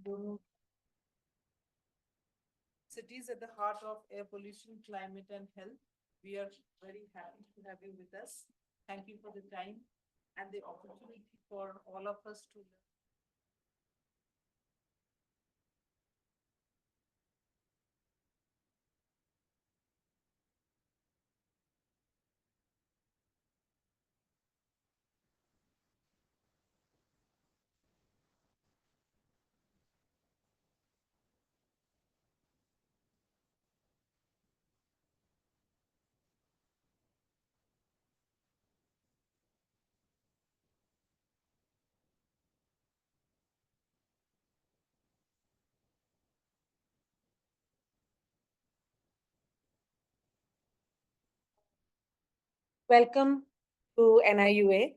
Donora. Cities at the heart of air pollution, climate, and health. We are very happy to have you with us. Thank you for the time and the opportunity for all of us to learn. Welcome to NIUA.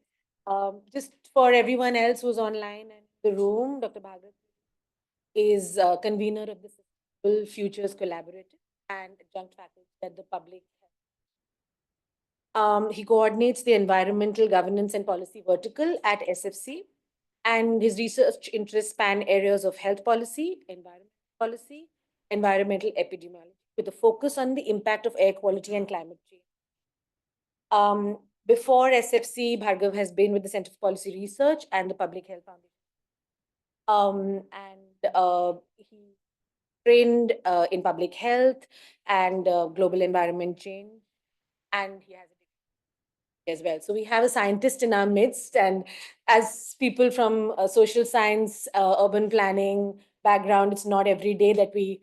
Just for everyone else who's online and in the room, Dr. Bhargav is convener of the Sustainable Futures Collaborative and adjunct faculty at the public. He coordinates the environmental governance and policy vertical at SFC, and his research interests span areas of health policy, environmental epidemiology, with a focus on the impact of air quality and climate change. Before SFC, Bhargav has been with the Center for Policy Research and the Public Health Foundation. He trained in public health and global environment change, and he has a degree as well. So we have a scientist in our midst, and as people from social science, urban planning background, it's not every day that we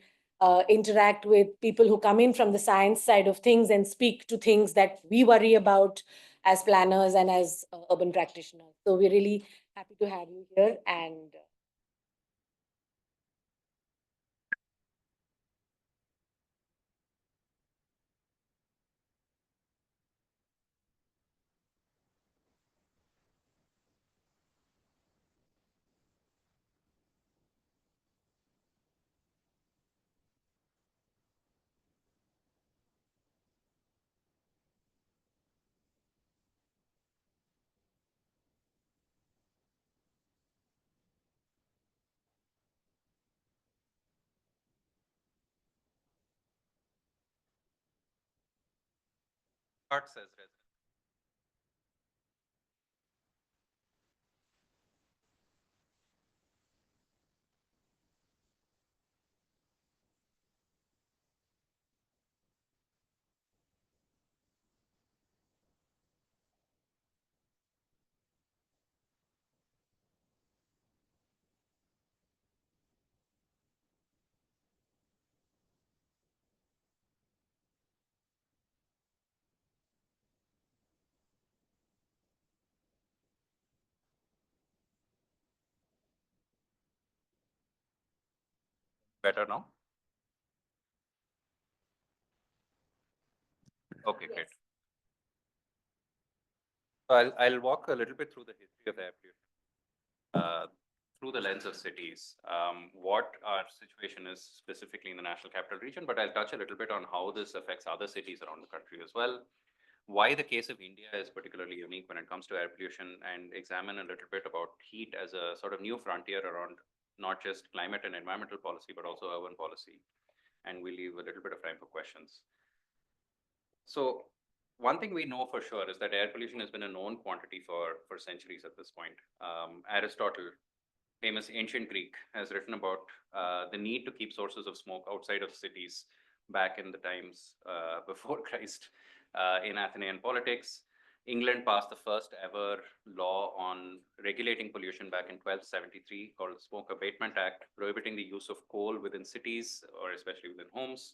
interact with people who come in from the science side of things and speak to things that we worry about as planners and as urban practitioners. So we're really happy to have you here. And Arts as resident. Better now? Okay, great. So I'll walk a little bit through the history of air pollution through the lens of cities. What our situation is specifically in the National Capital Region, but I'll touch a little bit on how this affects other cities around the country as well. Why the case of India is particularly unique when it comes to air pollution, and examine a little bit about heat as a sort of new frontier around not just climate and environmental policy, but also urban policy. And we'll leave a little bit of time for questions. So one thing we know for sure is that air pollution has been a known quantity for centuries at this point. Aristotle, famous ancient Greek, has written about the need to keep sources of smoke outside of cities back in the times before Christ. In Athenian politics, England passed the first ever law on regulating pollution back in 1273 called the Smoke Abatement Act, prohibiting the use of coal within cities or especially within homes.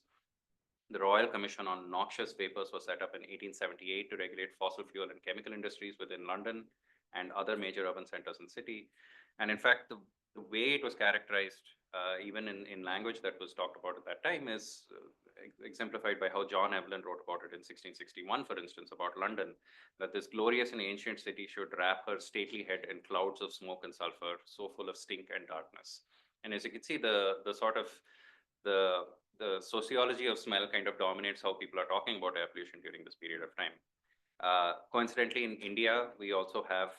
The Royal Commission on Noxious Vapors was set up in 1878 to regulate fossil fuel and chemical industries within London and other major urban centers in the city. And in fact, the way it was characterized, even in language that was talked about at that time, is exemplified by how John Evelyn wrote about it in 1661, for instance, about London, that this glorious and ancient city should wrap her stately head in clouds of smoke and sulfur, so full of stink and darkness. And as you can see, the sort of the sociology of smell kind of dominates how people are talking about air pollution during this period of time. Coincidentally, in India, we also have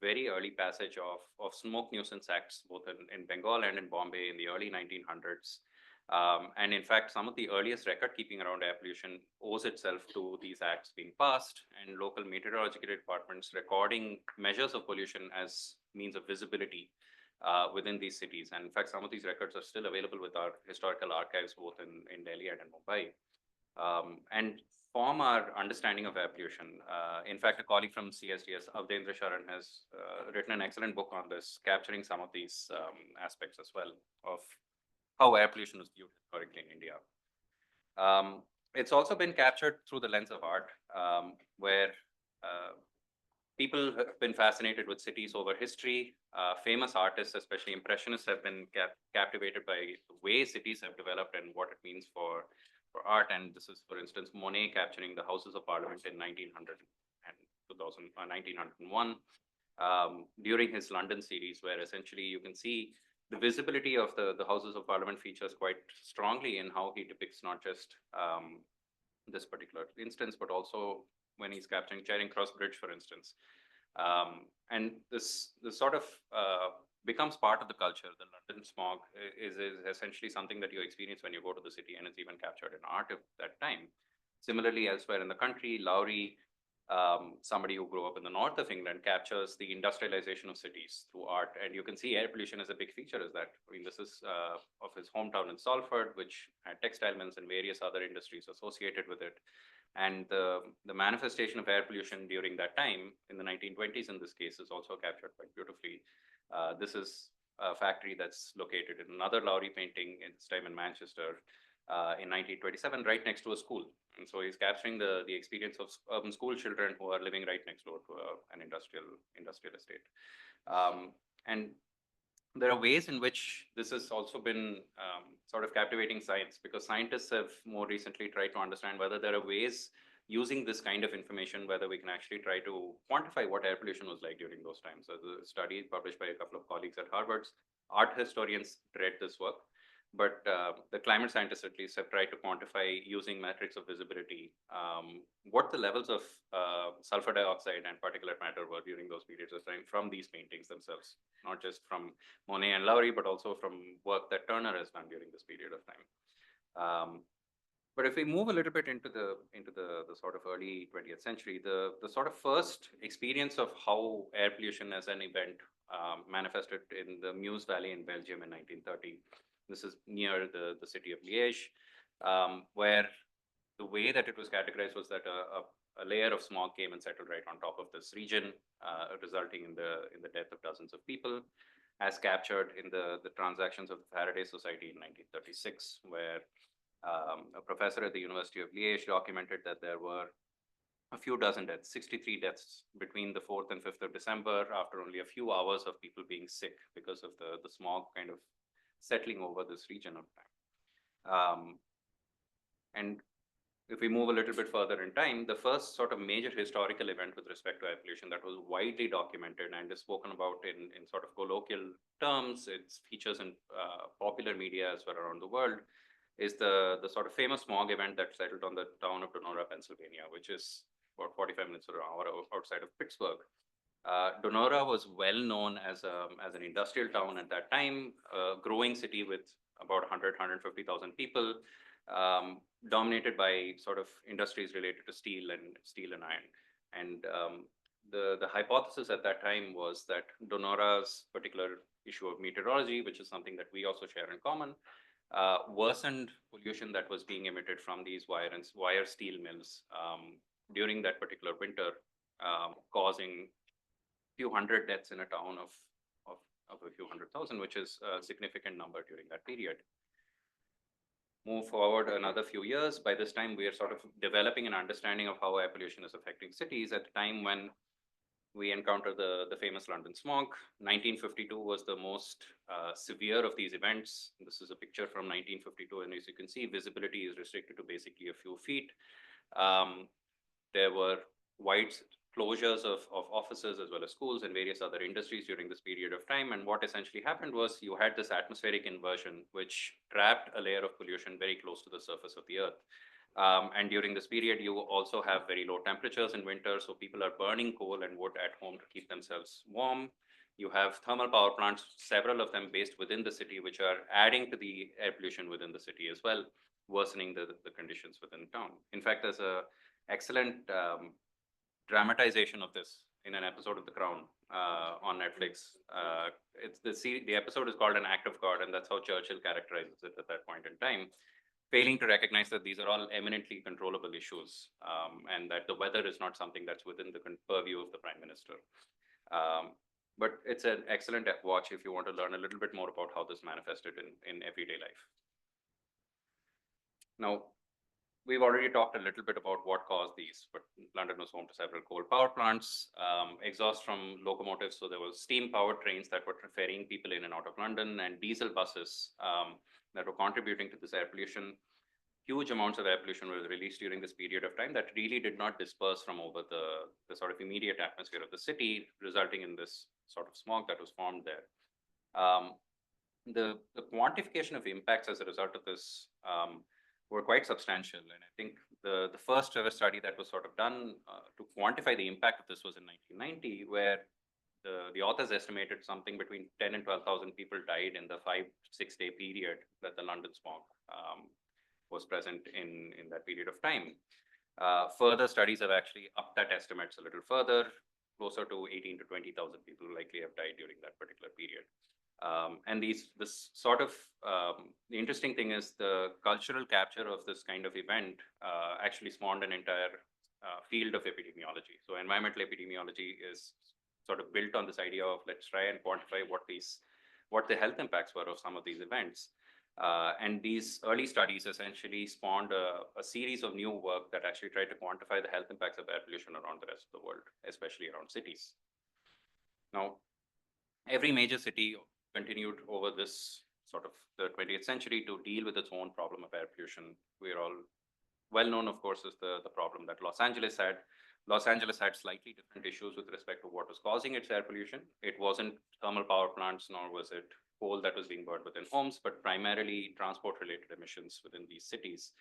very early passage of smoke nuisance acts, both in Bengal and in Bombay in the early 1900s. And in fact, some of the earliest record keeping around air pollution owes itself to these acts being passed and local meteorological departments recording measures of pollution as means of visibility within these cities. And in fact, some of these records are still available with our historical archives, both in Delhi and in Mumbai. And form our understanding of air pollution. In fact, a colleague from CSDS, Avdendra Sharan, has written an excellent book on this, capturing some of these aspects as well of how air pollution was viewed historically in India. It's also been captured through the lens of art, where people have been fascinated with cities over history. Famous artists, especially impressionists, have been captivated by the way cities have developed and what it means for art. And this is, for instance, Monet capturing the Houses of Parliament in 1900 and 1901 during his London series, where essentially you can see the visibility of the Houses of Parliament features quite strongly in how he depicts not just this particular instance, but also when he's capturing Charing Cross Bridge, for instance. And this sort of becomes part of the culture. The London smog is essentially something that you experience when you go to the city, and it's even captured in art at that time. Similarly, elsewhere in the country, Lowry, somebody who grew up in the north of England, captures the industrialization of cities through art. And you can see air pollution as a big feature is that. I mean, this is of his hometown in Salford, which had textile mills and various other industries associated with it. And the manifestation of air pollution during that time, in the 1920s in this case, is also captured quite beautifully. This is a factory that's located in another Lowry painting, in this time in Manchester, in 1927, right next to a school. And so he's capturing the experience of urban school children who are living right next door to an industrial estate. And there are ways in which this has also been sort of captivating science, because scientists have more recently tried to understand whether there are ways using this kind of information, whether we can actually try to quantify what air pollution was like during those times. So the study published by a couple of colleagues at Harvard's art historians read this work, but the climate scientists at least have tried to quantify using metrics of visibility what the levels of sulfur dioxide and particulate matter were during those periods of time from these paintings themselves, not just from Monet and Lowry, but also from work that Turner has done during this period of time. But if we move a little bit into the sort of early 20th century, the sort of first experience of how air pollution as an event manifested in the Meuse Valley in Belgium in 1930. This is near the city of Liège, where the way that it was categorized was that a layer of smog came and settled right on top of this region, resulting in the death of dozens of people, as captured in the transactions of the Faraday Society in 1936, where a professor at the University of Liège documented that there were a few dozen deaths, 63 deaths between the 4th and 5th of December, after only a few hours of people being sick because of the smog kind of settling over this region of time. And if we move a little bit further in time, the first sort of major historical event with respect to air pollution that was widely documented and is spoken about in sort of colloquial terms, its features in popular media as well around the world, is the sort of famous smog event that settled on the town of Donora, Pennsylvania, which is about 45 minutes or an hour outside of Pittsburgh. Donora was well known as an industrial town at that time, a growing city with about 150,000 people, dominated by sort of industries related to steel and iron. And the hypothesis at that time was that Donora's particular issue of meteorology, which is something that we also share in common, worsened pollution that was being emitted from these wire steel mills during that particular winter, causing a few hundred deaths in a town of a few 100,000, which is a significant number during that period. Move forward another few years. By this time, we are sort of developing an understanding of how air pollution is affecting cities at the time when we encounter the famous London smog. 1952 was the most severe of these events. This is a picture from 1952, and as you can see, visibility is restricted to basically a few feet. There were wide closures of offices as well as schools and various other industries during this period of time. And what essentially happened was you had this atmospheric inversion, which trapped a layer of pollution very close to the surface of the earth. And during this period, you also have very low temperatures in winter, so people are burning coal and wood at home to keep themselves warm. You have thermal power plants, several of them based within the city, which are adding to the air pollution within the city as well, worsening the conditions within town. In fact, there's a excellent dramatization of this in an episode of The Crown on Netflix. It's the episode is called An Act of God, and that's how Churchill characterizes it at that point in time, failing to recognize that these are all eminently controllable issues, and that the weather is not something that's within the purview of the Prime Minister. But it's an excellent watch if you want to learn a little bit more about how this manifested in everyday life. Now, we've already talked a little bit about what caused these, but London was home to several coal power plants, exhaust from locomotives. So there was steam powered trains that were ferrying people in and out of London, and diesel buses that were contributing to this air pollution. Huge amounts of air pollution were released during this period of time that really did not disperse from over the sort of immediate atmosphere of the city, resulting in this sort of smog that was formed there. The quantification of impacts as a result of this were quite substantial. And I think the first ever study that was sort of done to quantify the impact of this was in 1990, where the authors estimated something between 10 and 12,000 people died in the 5-6 day period that the London smog was present in that period of time. Further studies have actually upped that estimates a little further, closer to 18 to 20,000 people likely have died during that particular period. And the interesting thing is the cultural capture of this kind of event actually spawned an entire field of epidemiology. So environmental epidemiology is sort of built on this idea of let's try and quantify what the health impacts were of some of these events. And these early studies essentially spawned a series of new work that actually tried to quantify the health impacts of air pollution around the rest of the world, especially around cities. Now, every major city continued over this sort of the 20th century to deal with its own problem of air pollution. We're all well known, of course, is the problem that Los Angeles had. Los Angeles had slightly different issues with respect to what was causing its air pollution. It wasn't thermal power plants, nor was it coal that was being burned within homes, but primarily transport-related emissions within these cities.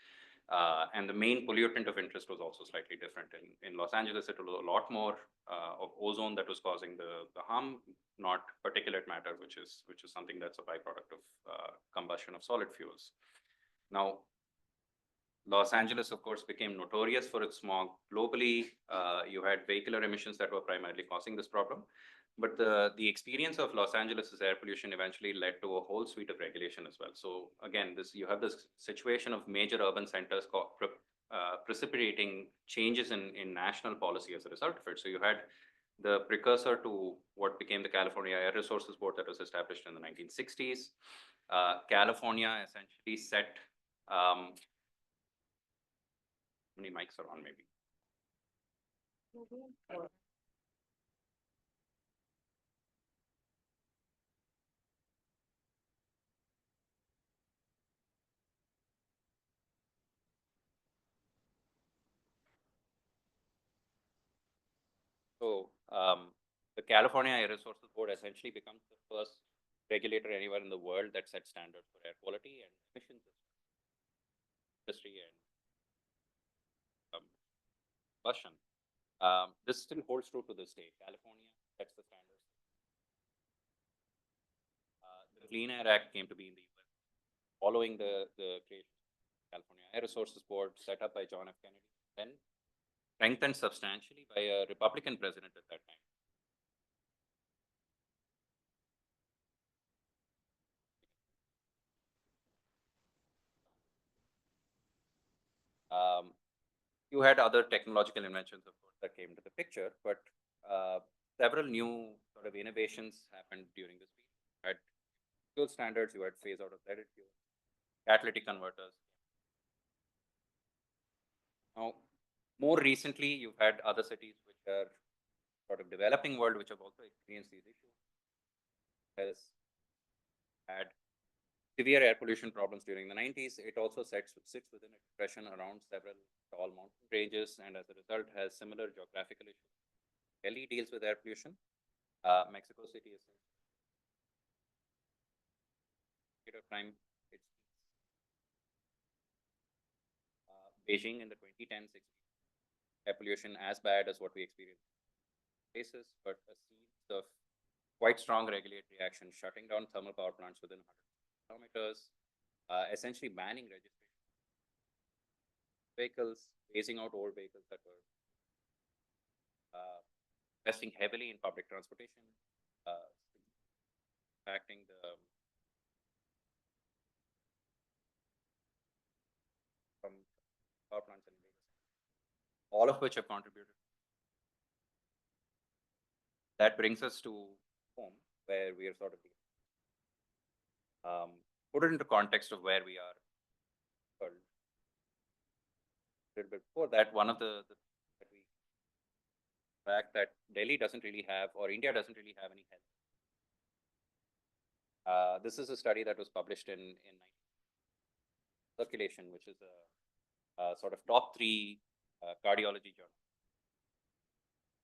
And the main pollutant of interest was also slightly different. In Los Angeles, it was a lot more of ozone that was causing the harm, not particulate matter, which is something that's a byproduct of combustion of solid fuels. Now, Los Angeles, of course, became notorious for its smog globally. You had vehicular emissions that were primarily causing this problem. But the experience of Los Angeles' air pollution eventually led to a whole suite of regulation as well. So again, you have this situation of major urban centers precipitating changes in national policy as a result of it. So you had the precursor to what became the California Air Resources Board that was established in the 1960s. California essentially set, how many mics are on maybe? So the California Air Resources Board essentially becomes the first regulator anywhere in the world that sets standards for air quality and emissions industry and combustion. This still holds true to this day. California sets the standards. The Clean Air Act came to be in the US following the creation of the California Air Resources Board set up by John F. Kennedy, then strengthened substantially by a Republican president at that time. You had other technological inventions, of course, that came to the picture, but several new sort of innovations happened during this period. You had fuel standards, you had phase out of leaded fuel, catalytic converters. Now, more recently, you've had other cities which are sort of developing world, which have also experienced these issues. Has had severe air pollution problems during the 90s. It also sits within a depression around several tall mountain ranges, and as a result has similar geographical issues. Delhi deals with air pollution. Mexico City is time. Beijing in the 2010s air pollution as bad as what we experienced in places, but a series of quite strong regulatory action, shutting down thermal power plants within 100 kilometers, essentially banning registration vehicles, phasing out old vehicles that were investing heavily in public transportation, uh, impacting the from power plants and all of which have contributed. That brings us to home, where we are sort of put it into context of where we are. A little bit before that, one of the that we fact that Delhi doesn't really have, or India doesn't really have any health. This is a study that was published in Circulation, which is a sort of top 3 cardiology journal.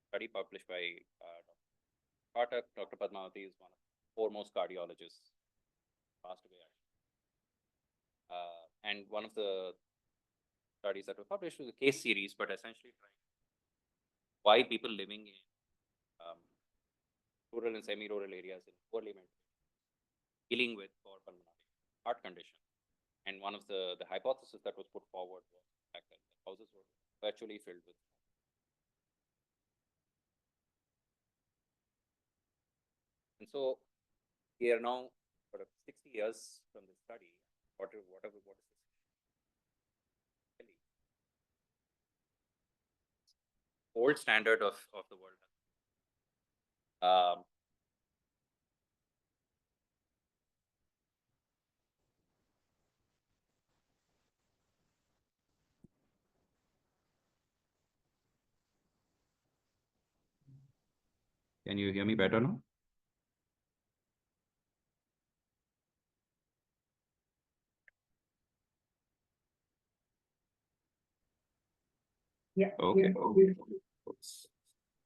Study published by Dr. Pathak. Dr. Padmavati is one of the foremost cardiologists, passed away. And one of the studies that were published was a case series, but essentially trying why people living in rural and semi-rural areas in poorly maintained dealing with pulmonary heart condition. And one of the hypotheses that was put forward was the fact that the houses were virtually filled with. And so we are now sort of 60 years from this study. What is this? Old standard of the world. Can you hear me better now? Yeah. Okay. Yeah.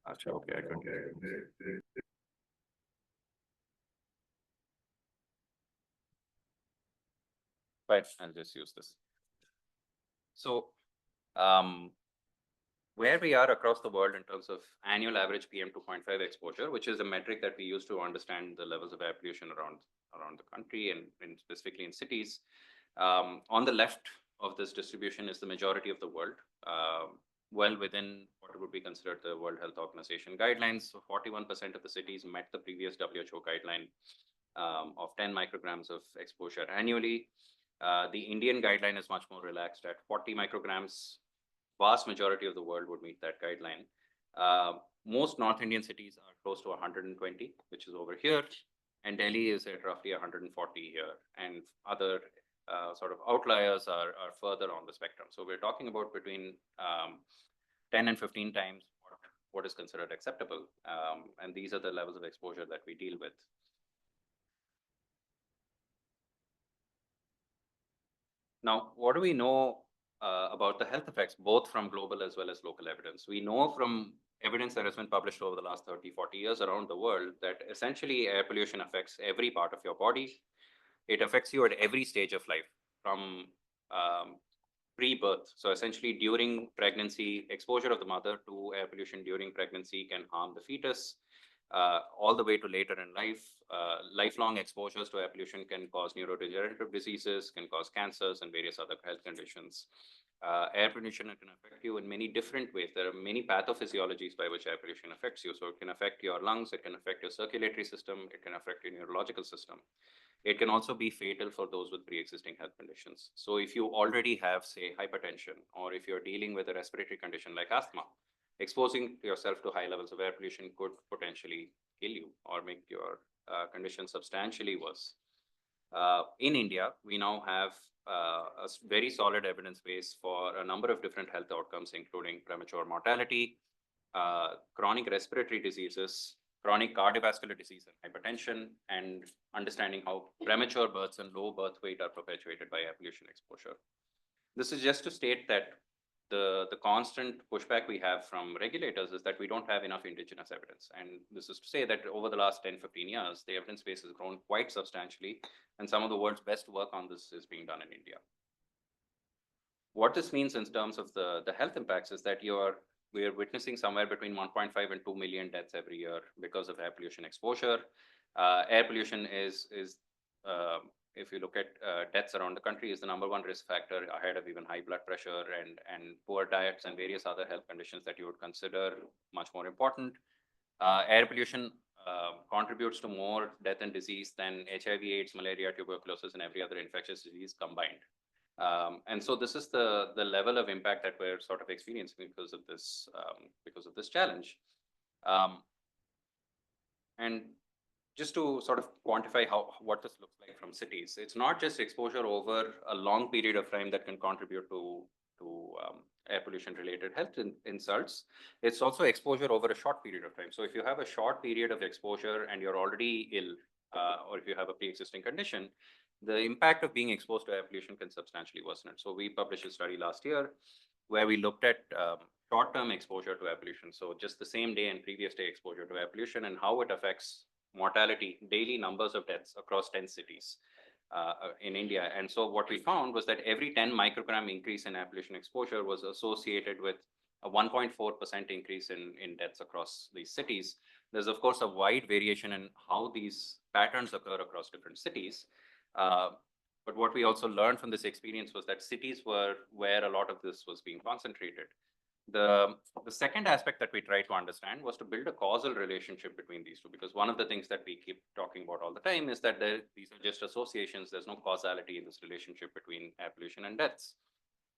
Okay, I can hear you. Fine, I'll just use this. So, where we are across the world in terms of annual average PM 2.5 exposure, which is a metric that we use to understand the levels of air pollution around the country and specifically in cities. On the left of this distribution is the majority of the world, well within what would be considered the World Health Organization guidelines. So 41% of the cities met the previous WHO guideline of 10 micrograms of exposure annually. The Indian guideline is much more relaxed at 40 micrograms. Vast majority of the world would meet that guideline. Most North Indian cities are close to 120, which is over here, and Delhi is at roughly 140 here, and other sort of outliers are further on the spectrum. So we're talking about between 10 and 15 times what is considered acceptable, and these are the levels of exposure that we deal with. Now, what do we know about the health effects, both from global as well as local evidence? We know from evidence that has been published over the last 30, 40 years around the world that essentially air pollution affects every part of your body. It affects you at every stage of life, from pre-birth. So essentially during pregnancy, exposure of the mother to air pollution during pregnancy can harm the fetus. All the way to later in life, lifelong exposures to air pollution can cause neurodegenerative diseases, can cause cancers and various other health conditions. Air pollution can affect you in many different ways. There are many pathophysiologies by which air pollution affects you. So it can affect your lungs, it can affect your circulatory system, it can affect your neurological system. It can also be fatal for those with pre-existing health conditions. So if you already have, say, hypertension, or if you're dealing with a respiratory condition like asthma, exposing yourself to high levels of air pollution could potentially kill you or make your condition substantially worse. In India, we now have a very solid evidence base for a number of different health outcomes, including premature mortality, chronic respiratory diseases, chronic cardiovascular disease and hypertension, and understanding how premature births and low birth weight are perpetuated by air pollution exposure. This is just to state that the constant pushback we have from regulators is that we don't have enough indigenous evidence. And this is to say that over the last 10, 15 years, the evidence base has grown quite substantially, and some of the world's best work on this is being done in India. What this means in terms of the health impacts is that we are witnessing somewhere between 1.5 and 2 million deaths every year because of air pollution exposure. Air pollution is if you look at deaths around the country, is the number one risk factor ahead of even high blood pressure and poor diets and various other health conditions that you would consider much more important. Air pollution contributes to more death and disease than HIV, AIDS, malaria, tuberculosis, and every other infectious disease combined. And so this is the level of impact that we're sort of experiencing because of this challenge. And just to sort of quantify what this looks like from cities, it's not just exposure over a long period of time that can contribute to air pollution related health insults. It's also exposure over a short period of time. So if you have a short period of exposure and you're already ill, or if you have a pre-existing condition, the impact of being exposed to air pollution can substantially worsen it. So we published a study last year where we looked at short-term exposure to air pollution. So just the same day and previous day exposure to air pollution and how it affects mortality, daily numbers of deaths across 10 cities in India. And so what we found was that every 10 microgram increase in air pollution exposure was associated with a 1.4% increase in deaths across these cities. There's, of course, a wide variation in how these patterns occur across different cities. But what we also learned from this experience was that cities were where a lot of this was being concentrated. The second aspect that we tried to understand was to build a causal relationship between these two, because one of the things that we keep talking about all the time is that these are just associations. There's no causality in this relationship between air pollution and deaths.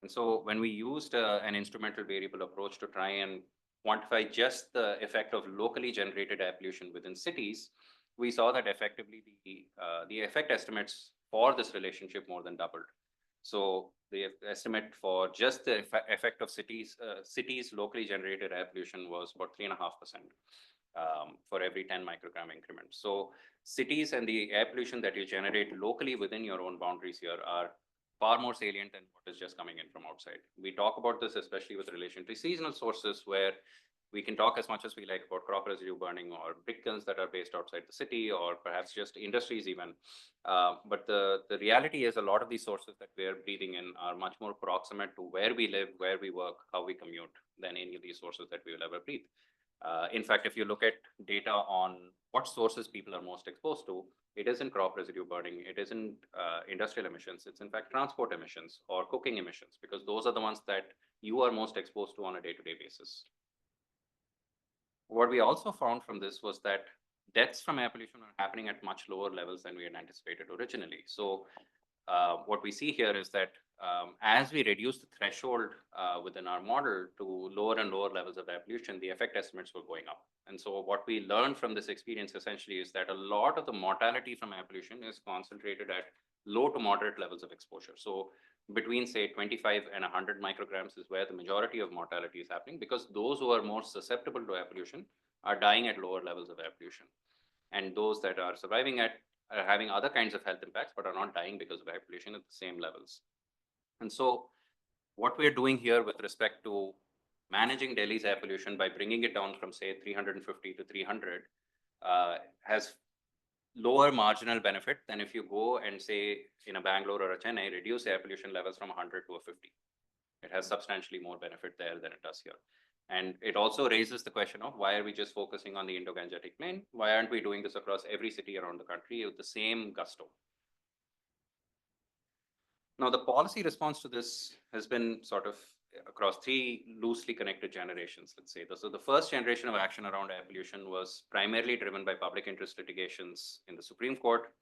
And so when we used an instrumental variable approach to try and quantify just the effect of locally generated air pollution within cities, we saw that effectively the effect estimates for this relationship more than doubled. So the estimate for just the effect of cities locally generated air pollution was about 3.5% for every 10 microgram increment. So cities and the air pollution that you generate locally within your own boundaries here are far more salient than what is just coming in from outside. We talk about this especially with relation to seasonal sources, where we can talk as much as we like about crop residue burning or brick kilns that are based outside the city, or perhaps just industries even. But the reality is a lot of these sources that we're breathing in are much more proximate to where we live, where we work, how we commute than any of these sources that we will ever breathe. In fact, if you look at data on what sources people are most exposed to, it isn't crop residue burning, it isn't industrial emissions, it's in fact transport emissions or cooking emissions, because those are the ones that you are most exposed to on a day-to-day basis. What we also found from this was that deaths from air pollution are happening at much lower levels than we had anticipated originally. So what we see here is that as we reduce the threshold within our model to lower and lower levels of air pollution, the effect estimates were going up. And so what we learned from this experience essentially is that a lot of the mortality from air pollution is concentrated at low to moderate levels of exposure. So between, say, 25 and 100 micrograms is where the majority of mortality is happening, because those who are more susceptible to air pollution are dying at lower levels of air pollution. And those that are surviving are having other kinds of health impacts, but are not dying because of air pollution at the same levels. And so what we're doing here with respect to managing Delhi's air pollution by bringing it down from, say, 350 to 300 has lower marginal benefit than if you go and, say, in a Bangalore or a Chennai, reduce air pollution levels from 100 to a 50. It has substantially more benefit there than it does here. And it also raises the question of why are we just focusing on the Indo-Gangetic Plain? Why aren't we doing this across every city around the country with the same gusto? Now, the policy response to this has been sort of across three loosely connected generations, let's say. So the first generation of action around air pollution was primarily driven by public interest litigations in the Supreme Court.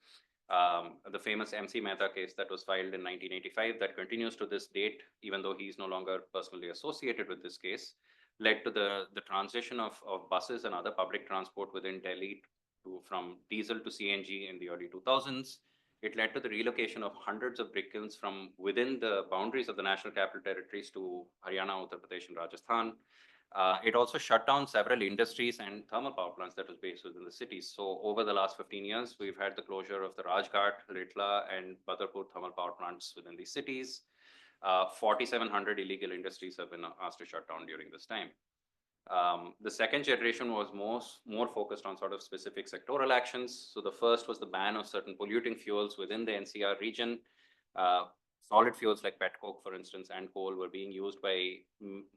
The famous MC Mehta case that was filed in 1985 that continues to this date, even though he's no longer personally associated with this case, led to the transition of buses and other public transport within Delhi from diesel to CNG in the early 2000s. It led to the relocation of hundreds of brick kilns from within the boundaries of the National Capital Territories to Haryana, Uttar Pradesh, and Rajasthan. It also shut down several industries and thermal power plants that was based within the cities. So over the last 15 years, we've had the closure of the Rajghat, Ritla, and Badarpur thermal power plants within these cities. 4,700 illegal industries have been asked to shut down during this time. The second generation was more focused on sort of specific sectoral actions. So the first was the ban of certain polluting fuels within the NCR region. solid fuels like pet coke, for instance, and coal were being used by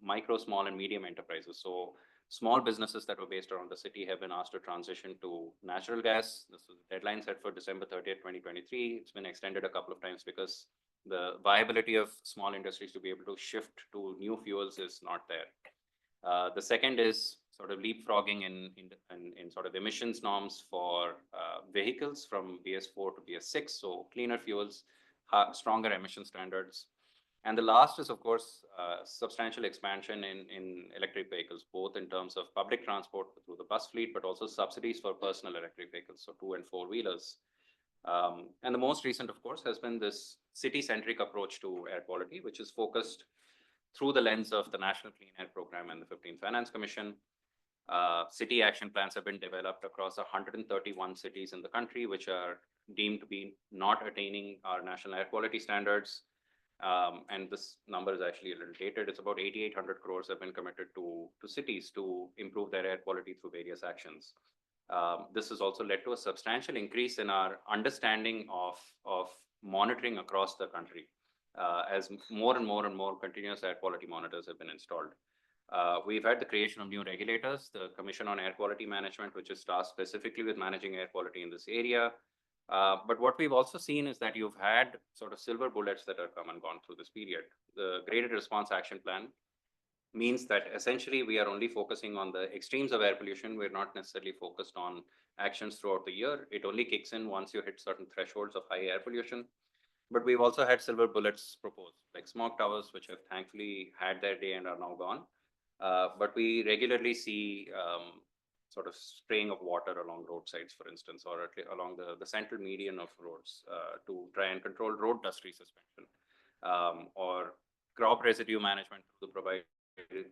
micro, small, and medium enterprises. So small businesses that were based around the city have been asked to transition to natural gas. This was the deadline set for December 30th, 2023. It's been extended a couple of times because the viability of small industries to be able to shift to new fuels is not there. The second is sort of leapfrogging in sort of emissions norms for vehicles from BS4 to BS6, so cleaner fuels, stronger emission standards. And the last is, of course, substantial expansion in electric vehicles, both in terms of public transport through the bus fleet, but also subsidies for personal electric vehicles, so 2 and 4-wheelers. And the most recent, of course, has been this city-centric approach to air quality, which is focused through the lens of the National Clean Air Program and the 15th Finance Commission. City action plans have been developed across 131 cities in the country, which are deemed to be not attaining our national air quality standards. And this number is actually a little dated. It's about 8,800 crores have been committed to cities to improve their air quality through various actions. This has also led to a substantial increase in our understanding of monitoring across the country, as more and more continuous air quality monitors have been installed. We've had the creation of new regulators, the Commission on Air Quality Management, which is tasked specifically with managing air quality in this area. But what we've also seen is that you've had sort of silver bullets that have come and gone through this period. The Graded Response Action Plan means that essentially we are only focusing on the extremes of air pollution. We're not necessarily focused on actions throughout the year. It only kicks in once you hit certain thresholds of high air pollution. But we've also had silver bullets proposed, like smog towers, which have thankfully had their day and are now gone. But we regularly see sort of spraying of water along roadsides, for instance, or along the central median of roads to try and control road dust resuspension, or crop residue management through the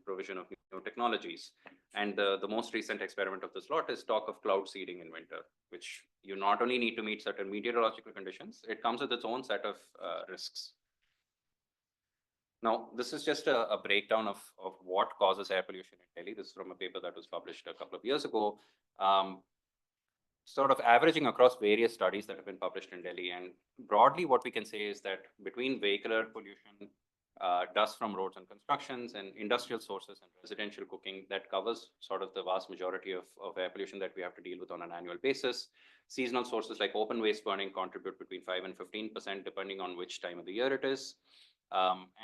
provision of new technologies. And the most recent experiment of this lot is talk of cloud seeding in winter, which you not only need to meet certain meteorological conditions, it comes with its own set of risks. Now, this is just a breakdown of what causes air pollution in Delhi. This is from a paper that was published a couple of years ago, sort of averaging across various studies that have been published in Delhi. And broadly, what we can say is that between vehicular pollution, dust from roads and constructions, and industrial sources and residential cooking, that covers sort of the vast majority of air pollution that we have to deal with on an annual basis. Seasonal sources like open waste burning contribute between 5 and 15%, depending on which time of the year it is.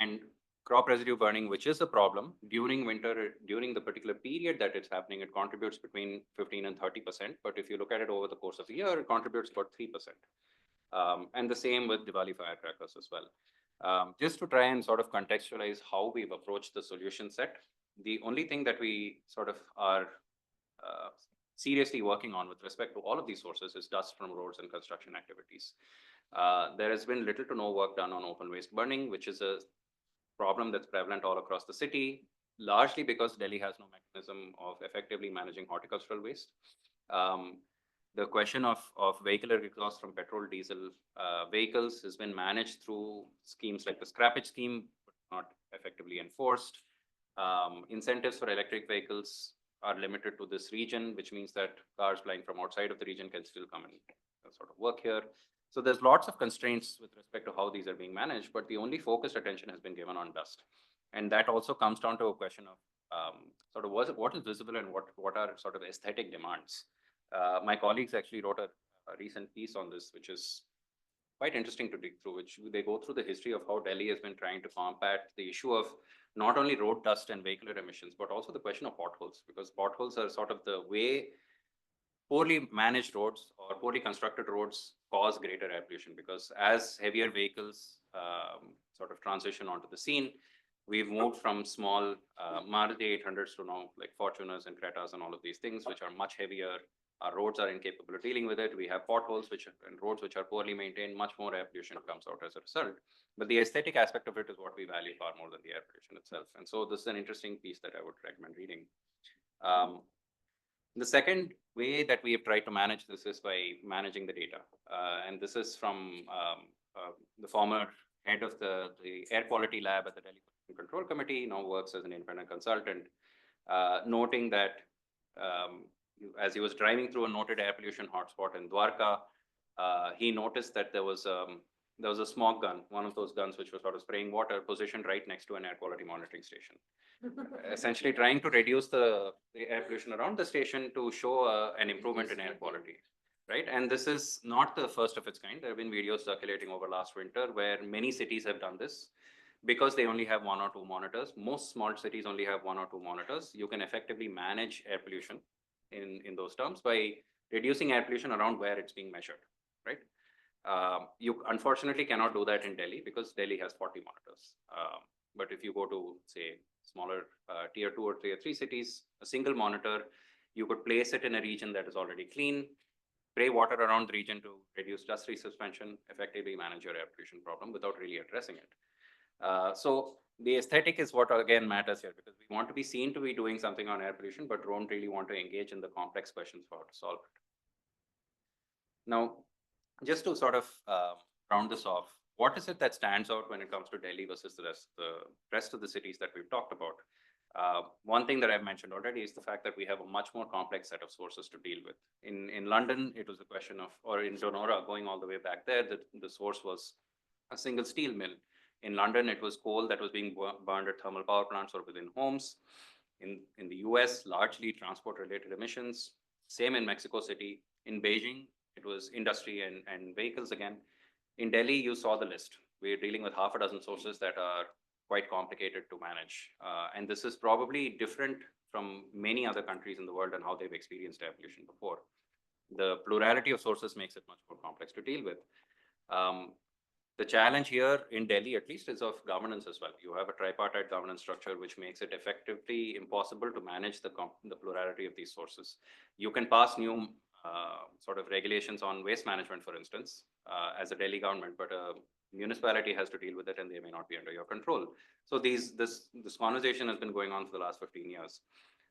And crop residue burning, which is a problem during winter, during the particular period that it's happening, it contributes between 15 and 30%. But if you look at it over the course of the year, it contributes about 3%. And the same with Diwali firecrackers as well. Just to try and sort of contextualize how we've approached the solution set, the only thing that we sort of are seriously working on with respect to all of these sources is dust from roads and construction activities. There has been little to no work done on open waste burning, which is a problem that's prevalent all across the city, largely because Delhi has no mechanism of effectively managing horticultural waste. The question of vehicular exhaust from petrol, diesel vehicles has been managed through schemes like the scrappage scheme, but not effectively enforced. Incentives for electric vehicles are limited to this region, which means that cars flying from outside of the region can still come and sort of work here. So there's lots of constraints with respect to how these are being managed, but the only focused attention has been given on dust. And that also comes down to a question of sort of what is visible and what are sort of aesthetic demands. My colleagues actually wrote a recent piece on this, which is quite interesting to dig through, which they go through the history of how Delhi has been trying to combat the issue of not only road dust and vehicular emissions, but also the question of potholes, because potholes are sort of the way poorly managed roads or poorly constructed roads cause greater air pollution, because as heavier vehicles sort of transition onto the scene, we've moved from small Maruti 800s to now like Fortuners and Cretas and all of these things, which are much heavier. Our roads are incapable of dealing with it. We have potholes and roads which are poorly maintained. Much more air pollution comes out as a result. But the aesthetic aspect of it is what we value far more than the air pollution itself. And so this is an interesting piece that I would recommend reading. The second way that we have tried to manage this is by managing the data. And this is from the former head of the air quality lab at the Delhi Pollution Control Committee, now works as an independent consultant, noting that as he was driving through a noted air pollution hotspot in Dwarka, he noticed that there was there was a smog gun, one of those guns which was sort of spraying water, positioned right next to an air quality monitoring station. Essentially trying to reduce the air pollution around the station to show an improvement in air quality, right? And this is not the first of its kind. There have been videos circulating over last winter where many cities have done this because they only have one or two monitors. Most small cities only have one or two monitors. You can effectively manage air pollution in those terms by reducing air pollution around where it's being measured, right? You unfortunately cannot do that in Delhi because Delhi has 40 monitors. But if you go to, say, smaller tier 2 or tier 3 cities, a single monitor, you could place it in a region that is already clean, spray water around the region to reduce dust resuspension, effectively manage your air pollution problem without really addressing it. So the aesthetic is what again matters here, because we want to be seen to be doing something on air pollution, but don't really want to engage in the complex questions for how to solve it. Now, just to sort of round this off, what is it that stands out when it comes to Delhi versus the rest of the cities that we've talked about? One thing that I've mentioned already is the fact that we have a much more complex set of sources to deal with. In London, it was a question of, or in Donora, going all the way back there, the source was a single steel mill. In London, it was coal that was being burned at thermal power plants or within homes. In the US, largely transport-related emissions. Same in Mexico City. In Beijing, it was industry and vehicles again. In Delhi, you saw the list. We're dealing with half a dozen sources that are quite complicated to manage. And this is probably different from many other countries in the world and how they've experienced air pollution before. The plurality of sources makes it much more complex to deal with. The challenge here in Delhi, at least, is of governance as well. You have a tripartite governance structure, which makes it effectively impossible to manage the plurality of these sources. You can pass new sort of regulations on waste management, for instance, as a Delhi government, but a municipality has to deal with it and they may not be under your control. So this conversation has been going on for the last 15 years.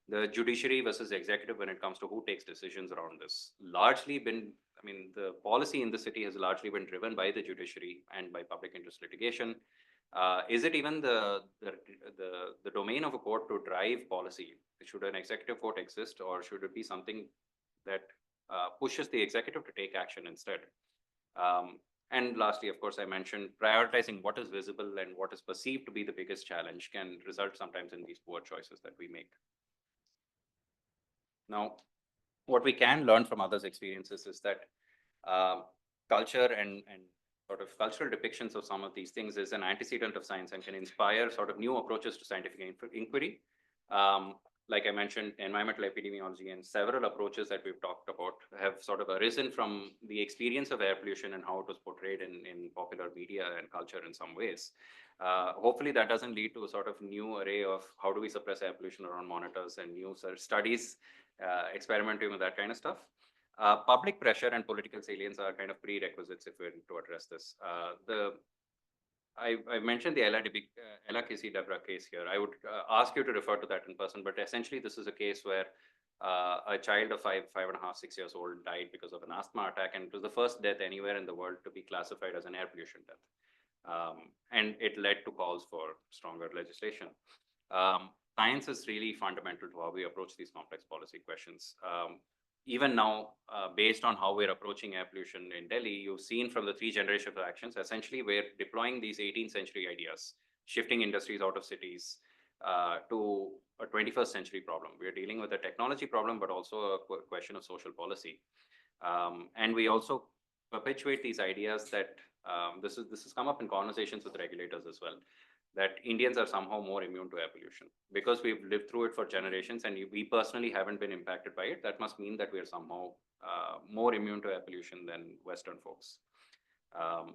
The judiciary versus executive when it comes to who takes decisions around this, largely been, I mean, the policy in the city has largely been driven by the judiciary and by public interest litigation. Is it even the domain of a court to drive policy? Should an executive court exist, or should it be something that pushes the executive to take action instead? And lastly, of course, I mentioned prioritizing what is visible and what is perceived to be the biggest challenge can result sometimes in these poor choices that we make. Now, what we can learn from others' experiences is that culture and sort of cultural depictions of some of these things is an antecedent of science and can inspire sort of new approaches to scientific inquiry. Like I mentioned, environmental epidemiology and several approaches that we've talked about have sort of arisen from the experience of air pollution and how it was portrayed in popular media and culture in some ways. Hopefully that doesn't lead to a sort of new array of how do we suppress air pollution around monitors and new studies experimenting with that kind of stuff. Public pressure and political salience are kind of prerequisites if we're to address this. I mentioned the Ella Casey Debra case here. I would ask you to refer to that in person, but essentially this is a case where a child of 5.5, 6 years old died because of an asthma attack, and it was the first death anywhere in the world to be classified as an air pollution death. And it led to calls for stronger legislation. Science is really fundamental to how we approach these complex policy questions. Even now, based on how we're approaching air pollution in Delhi, you've seen from the 3 generations of actions, essentially we're deploying these 18th century ideas, shifting industries out of cities to a 21st century problem. We're dealing with a technology problem, but also a question of social policy. And we also perpetuate these ideas that this has come up in conversations with regulators as well, that Indians are somehow more immune to air pollution because we've lived through it for generations and we personally haven't been impacted by it. That must mean that we are somehow more immune to air pollution than Western folks.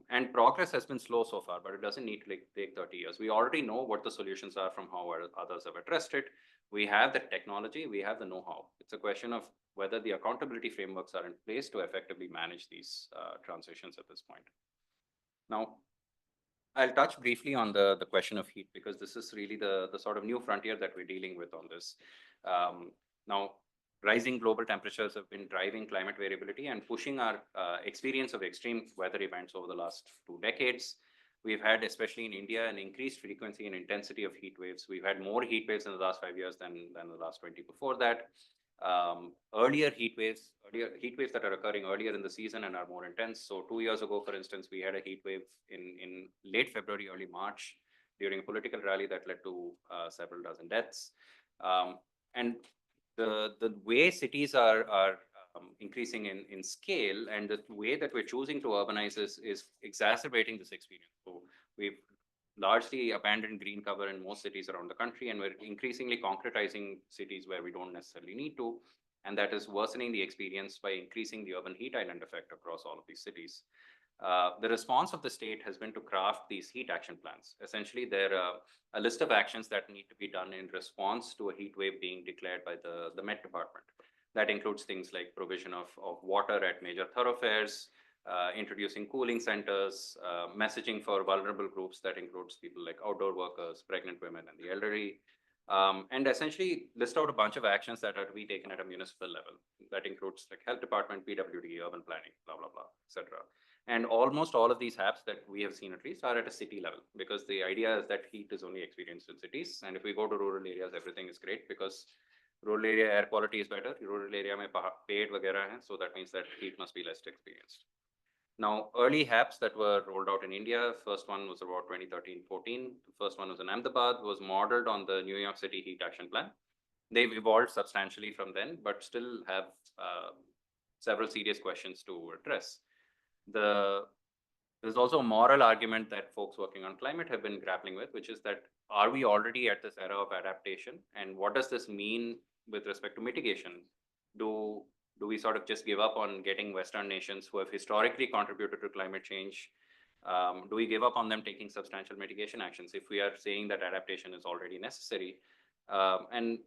And progress has been slow so far, but it doesn't need to take 30 years. We already know what the solutions are from how others have addressed it. We have the technology, we have the know-how. It's a question of whether the accountability frameworks are in place to effectively manage these transitions at this point. Now, I'll touch briefly on the question of heat because this is really the sort of new frontier that we're dealing with on this. Now, rising global temperatures have been driving climate variability and pushing our experience of extreme weather events over the last 2 decades. We've had, especially in India, an increased frequency and intensity of heat waves. We've had more heat waves in the last 5 years than the last 20 before that. earlier heat waves that are occurring earlier in the season and are more intense. So 2 years ago, for instance, we had a heat wave in late February, early March during a political rally that led to several dozen deaths. And the way cities are increasing in scale, and the way that we're choosing to urbanize is exacerbating this experience. So we've largely abandoned green cover in most cities around the country, and we're increasingly concretizing cities where we don't necessarily need to. And that is worsening the experience by increasing the urban heat island effect across all of these cities. The response of the state has been to craft these heat action plans. Essentially, they're a list of actions that need to be done in response to a heat wave being declared by the Met Department. That includes things like provision of water at major thoroughfares, introducing cooling centers, messaging for vulnerable groups that includes people like outdoor workers, pregnant women, and the elderly. And essentially list out a bunch of actions that are to be taken at a municipal level. That includes like health department, PWD, urban planning, blah, blah, blah, etc. And almost all of these apps that we have seen at least are at a city level, because the idea is that heat is only experienced in cities. And if we go to rural areas, everything is great because rural area air quality is better. Rural area mein paid वगैरह hai, so that means that heat must be less experienced. Now, early HAPs that were rolled out in India, first one was about 2013-14. The first one was in Ahmedabad, was modeled on the New York City Heat Action Plan. They've evolved substantially from then, but still have several serious questions to address. There's also a moral argument that folks working on climate have been grappling with, which is that are we already at this era of adaptation? And what does this mean with respect to mitigation? Do we sort of just give up on getting Western nations who have historically contributed to climate change? Do we give up on them taking substantial mitigation actions if we are saying that adaptation is already necessary? And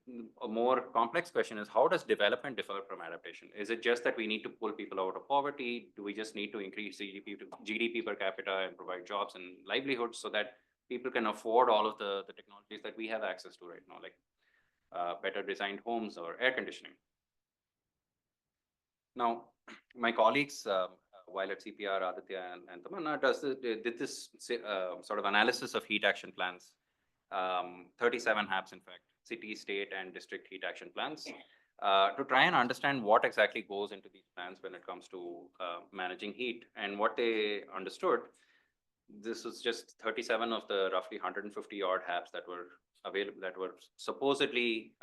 a more complex question is, how does development differ from adaptation? Is it just that we need to pull people out of poverty? Do we just need to increase GDP per capita and provide jobs and livelihoods so that people can afford all of the technologies that we have access to right now, like better designed homes or air conditioning? Now, my colleagues, while at CPR, Aditya and Tamanna, did this sort of analysis of heat action plans, 37 HAPs, in fact, city, state, and district heat action plans, to try and understand what exactly goes into these plans when it comes to managing heat. And what they understood, this was just 37 of the roughly 150 odd HAPs that were available, that were supposedly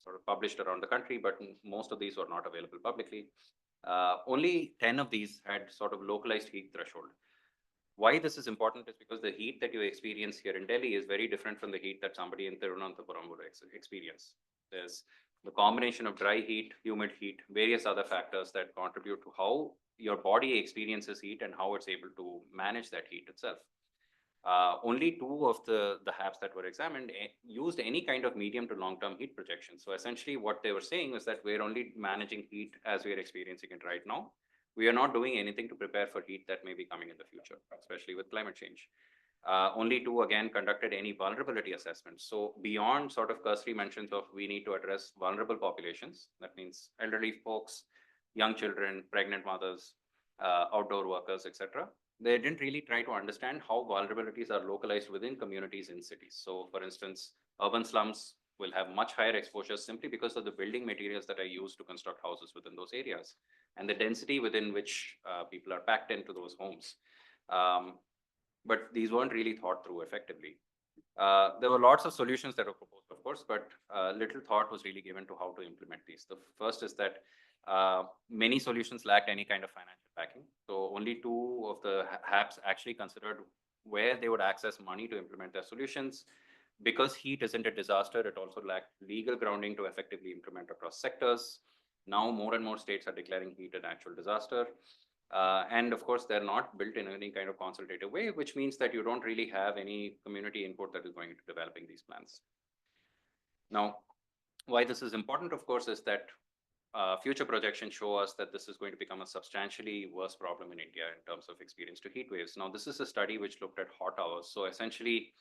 sort of published around the country, but most of these were not available publicly. Only 10 of these had sort of localized heat threshold. Why this is important is because the heat that you experience here in Delhi is very different from the heat that somebody in Tirunelveli would experience. There's the combination of dry heat, humid heat, various other factors that contribute to how your body experiences heat and how it's able to manage that heat itself. Only 2 of the HAPs that were examined used any kind of medium to long-term heat projection. So essentially what they were saying was that we're only managing heat as we're experiencing it right now. We are not doing anything to prepare for heat that may be coming in the future, especially with climate change. Only 2, again, conducted any vulnerability assessments. So beyond sort of cursory mentions of we need to address vulnerable populations, that means elderly folks, young children, pregnant mothers, outdoor workers, etc. They didn't really try to understand how vulnerabilities are localized within communities in cities. So for instance, urban slums will have much higher exposure simply because of the building materials that are used to construct houses within those areas and the density within which people are packed into those homes. But these weren't really thought through effectively. There were lots of solutions that were proposed, of course, but little thought was really given to how to implement these. The first is that many solutions lacked any kind of financial backing. So only 2 of the HAPs actually considered where they would access money to implement their solutions. Because heat isn't a disaster, it also lacked legal grounding to effectively implement across sectors. Now more and more states are declaring heat an actual disaster. And of course, they're not built in any kind of consultative way, which means that you don't really have any community input that is going into developing these plans. Now, why this is important, of course, is that future projections show us that this is going to become a substantially worse problem in India in terms of experience to heat waves. Now, this is a study which looked at hot hours. So essentially,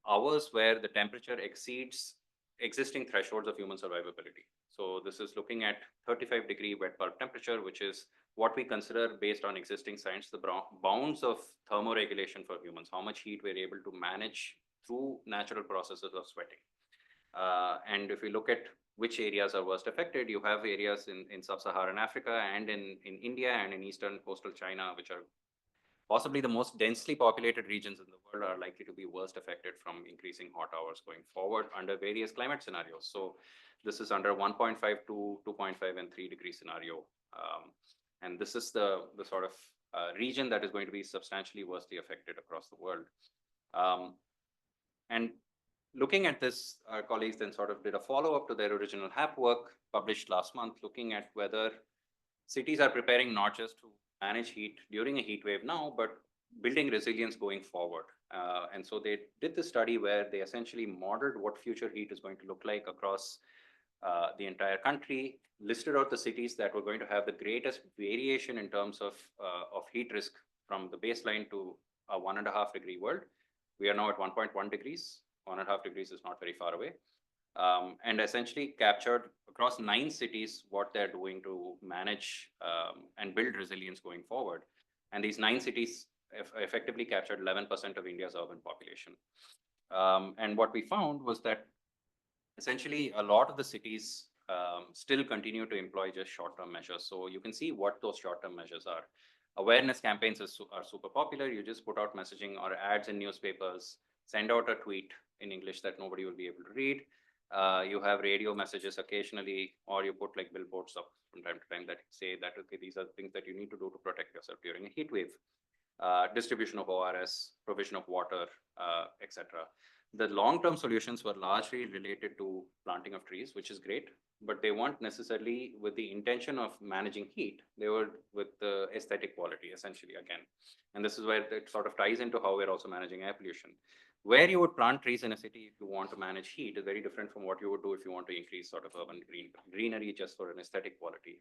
hours where the temperature exceeds existing thresholds of human survivability. So this is looking at 35-degree wet bulb temperature, which is what we consider based on existing science, the bounds of thermoregulation for humans, how much heat we're able to manage through natural processes of sweating. And if we look at which areas are worst affected, you have areas in sub-Saharan Africa and in India and in eastern coastal China, which are possibly the most densely populated regions in the world, are likely to be worst affected from increasing hot hours going forward under various climate scenarios. So this is under 1.5 to 2.5 and 3-degree scenario. And this is the sort of region that is going to be substantially worstly affected across the world. And looking at this, our colleagues then sort of did a follow-up to their original HAP work published last month, looking at whether cities are preparing not just to manage heat during a heat wave now, but building resilience going forward. And so they did this study where they essentially modeled what future heat is going to look like across the entire country, listed out the cities that were going to have the greatest variation in terms of heat risk from the baseline to a 1.5-degree world. We are now at 1.1 degrees. 1.5 degrees is not very far away. And essentially captured across 9 cities what they're doing to manage and build resilience going forward. And these 9 cities effectively captured 11% of India's urban population. And what we found was that essentially a lot of the cities still continue to employ just short-term measures. So you can see what those short-term measures are. Awareness campaigns are super popular. You just put out messaging or ads in newspapers, send out a tweet in English that nobody will be able to read. You have radio messages occasionally, or you put like billboards up from time to time that say that, okay, these are the things that you need to do to protect yourself during a heat wave. Distribution of ORS, provision of water, etc. The long-term solutions were largely related to planting of trees, which is great, but they weren't necessarily with the intention of managing heat. They were with the aesthetic quality, essentially, again. And this is where it sort of ties into how we're also managing air pollution. Where you would plant trees in a city if you want to manage heat is very different from what you would do if you want to increase sort of urban greenery just for an aesthetic quality.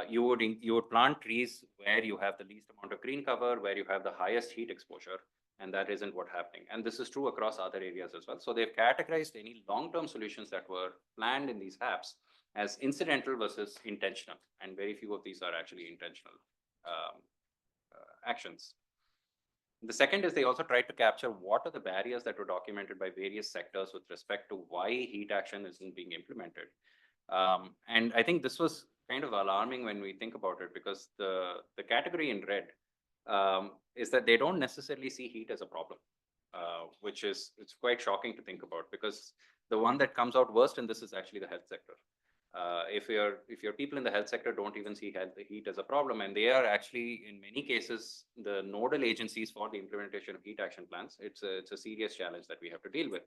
You would plant trees where you have the least amount of green cover, where you have the highest heat exposure, and that isn't what's happening. And this is true across other areas as well. So they've categorized any long-term solutions that were planned in these apps as incidental versus intentional, and very few of these are actually intentional actions. The second is they also tried to capture what are the barriers that were documented by various sectors with respect to why heat action isn't being implemented. And I think this was kind of alarming when we think about it, because the category in red is that they don't necessarily see heat as a problem, which is, it's quite shocking to think about, because the one that comes out worst in this is actually the health sector. If your people in the health sector don't even see heat as a problem, and they are actually in many cases the nodal agencies for the implementation of heat action plans, it's a serious challenge that we have to deal with.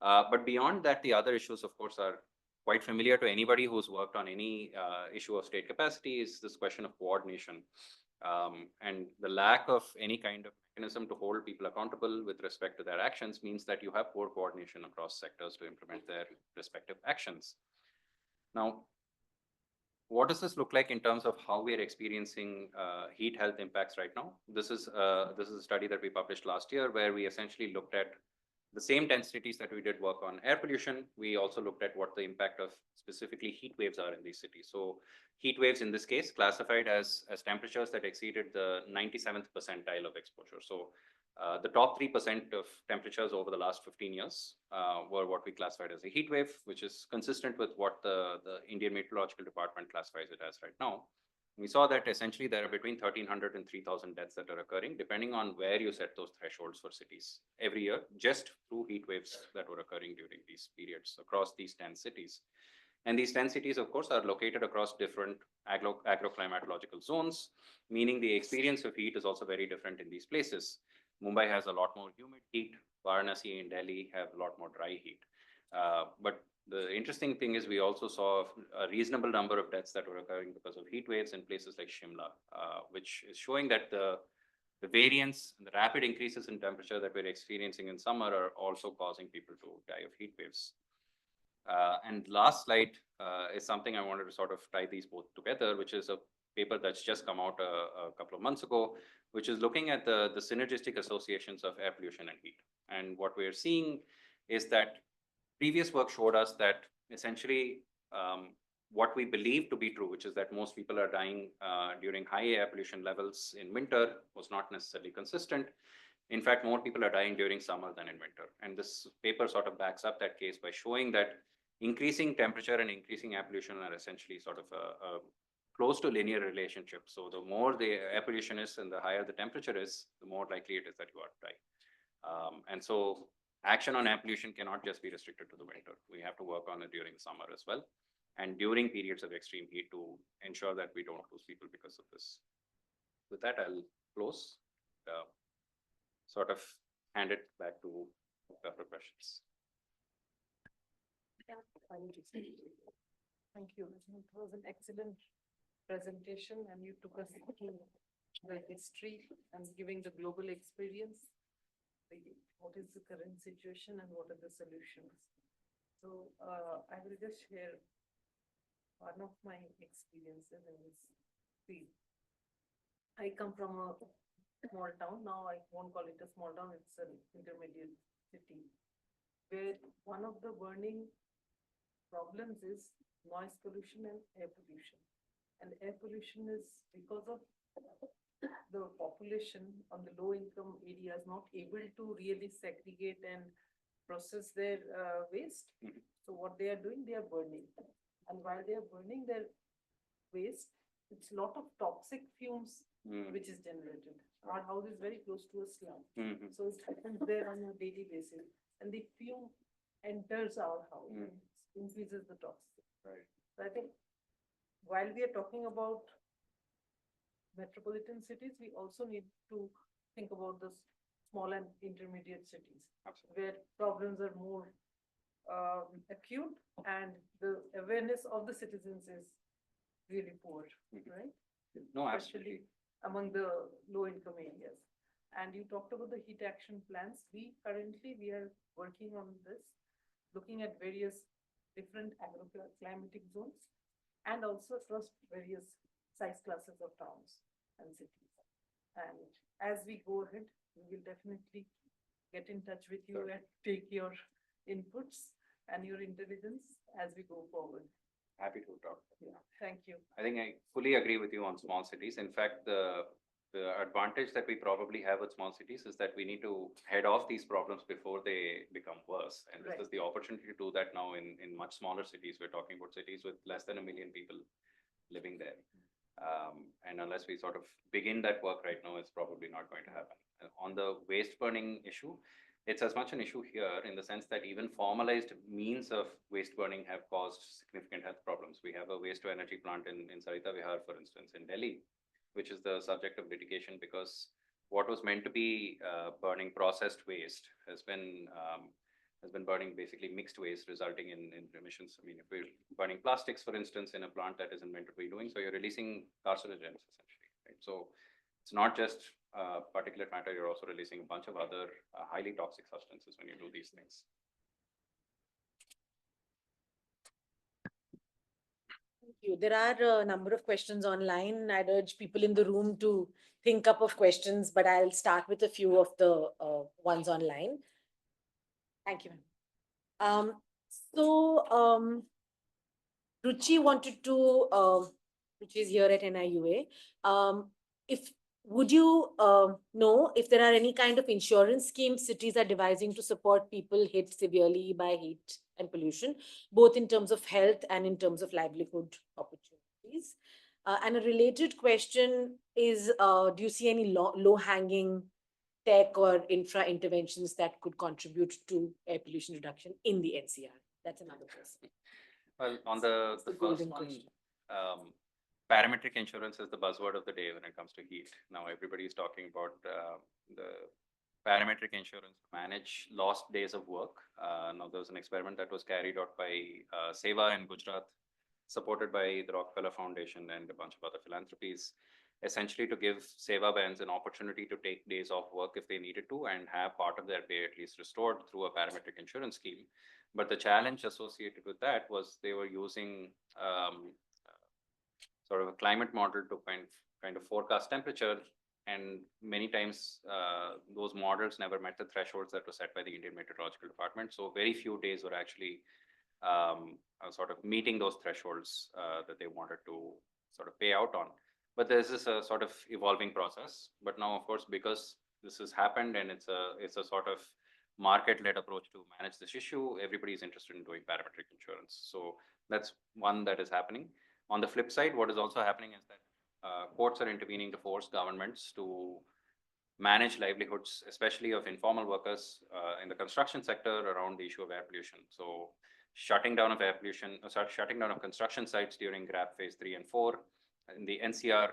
But beyond that, the other issues, of course, are quite familiar to anybody who's worked on any issue of state capacity, is this question of coordination. And the lack of any kind of mechanism to hold people accountable with respect to their actions means that you have poor coordination across sectors to implement their respective actions. Now, what does this look like in terms of how we are experiencing heat health impacts right now? This is a study that we published last year, where we essentially looked at the same 10 cities that we did work on air pollution. We also looked at what the impact of specifically heat waves are in these cities. So heat waves in this case classified as temperatures that exceeded the 97th percentile of exposure. So the top 3% of temperatures over the last 15 years were what we classified as a heat wave, which is consistent with what the Indian Meteorological Department classifies it as right now. We saw that essentially there are between 1,300 and 3,000 deaths that are occurring, depending on where you set those thresholds for cities every year, just through heat waves that were occurring during these periods across these 10 cities. And these 10 cities, of course, are located across different agroclimatological zones, meaning the experience of heat is also very different in these places. Mumbai has a lot more humid heat. Varanasi and Delhi have a lot more dry heat. But the interesting thing is we also saw a reasonable number of deaths that were occurring because of heat waves in places like Shimla, which is showing that the variance and the rapid increases in temperature that we're experiencing in summer are also causing people to die of heat waves. And last slide is something I wanted to sort of tie these both together, which is a paper that's just come out a couple of months ago, which is looking at the synergistic associations of air pollution and heat. And what we're seeing is that previous work showed us that essentially what we believe to be true, which is that most people are dying during high air pollution levels in winter, was not necessarily consistent. In fact, more people are dying during summer than in winter. And this paper sort of backs up that case by showing that increasing temperature and increasing air pollution are essentially sort of a close to linear relationship. So the more the air pollution is and the higher the temperature is, the more likely it is that you are to die. And so action on air pollution cannot just be restricted to the winter. We have to work on it during summer as well, and during periods of extreme heat to ensure that we don't lose people because of this. With that, I'll close, sort of hand it back to Dr. Precious. Thank you. I think it was an excellent presentation, and you took us through the history and giving the global experience, what is the current situation and what are the solutions. So I will just share one of my experiences in this field. I come from a small town. Now I won't call it a small town, it's an intermediate city, where one of the burning problems is noise pollution and air pollution. And air pollution is because of the population on the low income areas not able to really segregate and process their waste. So what they are doing, they are burning. And while they are burning their waste, it's a lot of toxic fumes which is generated. Our house is very close to a slum. So it happens there on a daily basis. And the fume enters our house and increases the toxic. Right. So I think while we are talking about metropolitan cities, we also need to think about the small and intermediate cities. Absolutely. Where problems are more acute and the awareness of the citizens is really poor, right? No, Especially absolutely. among the low income areas. And you talked about the heat action plans. We are working on this, looking at various different agroclimatic zones and also across various size classes of towns and cities. And as we go ahead, we will definitely get in touch with you and take your inputs and your intelligence as we go forward. Happy to talk. Yeah, thank you. I think I fully agree with you on small cities. In fact, the advantage that we probably have with small cities is that we need to head off these problems before they become worse. And this is the opportunity to do that now in much smaller cities. We're talking about cities with less than 1 million people living there. And unless we sort of begin that work right now, it's probably not going to happen. And on the waste burning issue, it's as much an issue here in the sense that even formalized means of waste burning have caused significant health problems. We have a waste to energy plant in Sarita Vihar, for instance, in Delhi, which is the subject of litigation because what was meant to be burning processed waste has been burning basically mixed waste, resulting in emissions. I mean, if we're burning plastics, for instance, in a plant that isn't meant to be doing, so you're releasing carcinogens essentially, right? So it's not just particulate matter, you're also releasing a bunch of other highly toxic substances when you do these things. Thank you. There are a number of questions online. I'd urge people in the room to think up of questions, but I'll start with a few of the ones online. Thank you. Ruchi wanted to, Ruchi is here at NIUA. Would you know if there are any kind of insurance schemes cities are devising to support people hit severely by heat and pollution, both in terms of health and in terms of livelihood opportunities? And a related question is, do you see any low-hanging tech or infra interventions that could contribute to air pollution reduction in the NCR? That's another question. Well, on the first one, parametric insurance is the buzzword of the day when it comes to heat. Now everybody is talking about the parametric insurance to manage lost days of work. Now there was an experiment that was carried out by Seva in Gujarat, supported by the Rockefeller Foundation and a bunch of other philanthropies, essentially to give Seva bands an opportunity to take days off work if they needed to and have part of their pay at least restored through a parametric insurance scheme. But the challenge associated with that was they were using sort of a climate model to kind of forecast temperature. And many times those models never met the thresholds that were set by the Indian Meteorological Department. So very few days were actually sort of meeting those thresholds that they wanted to sort of pay out on. But this is a sort of evolving process. But now, of course, because this has happened and it's a sort of market-led approach to manage this issue. Everybody is interested in doing parametric insurance. So that's one that is happening. On the flip side, what is also happening is that courts are intervening to force governments to manage livelihoods, especially of informal workers in the construction sector around the issue of air pollution. So shutting down of air pollution, shutting down of construction sites during GRAP phase 3 and 4 in the NCR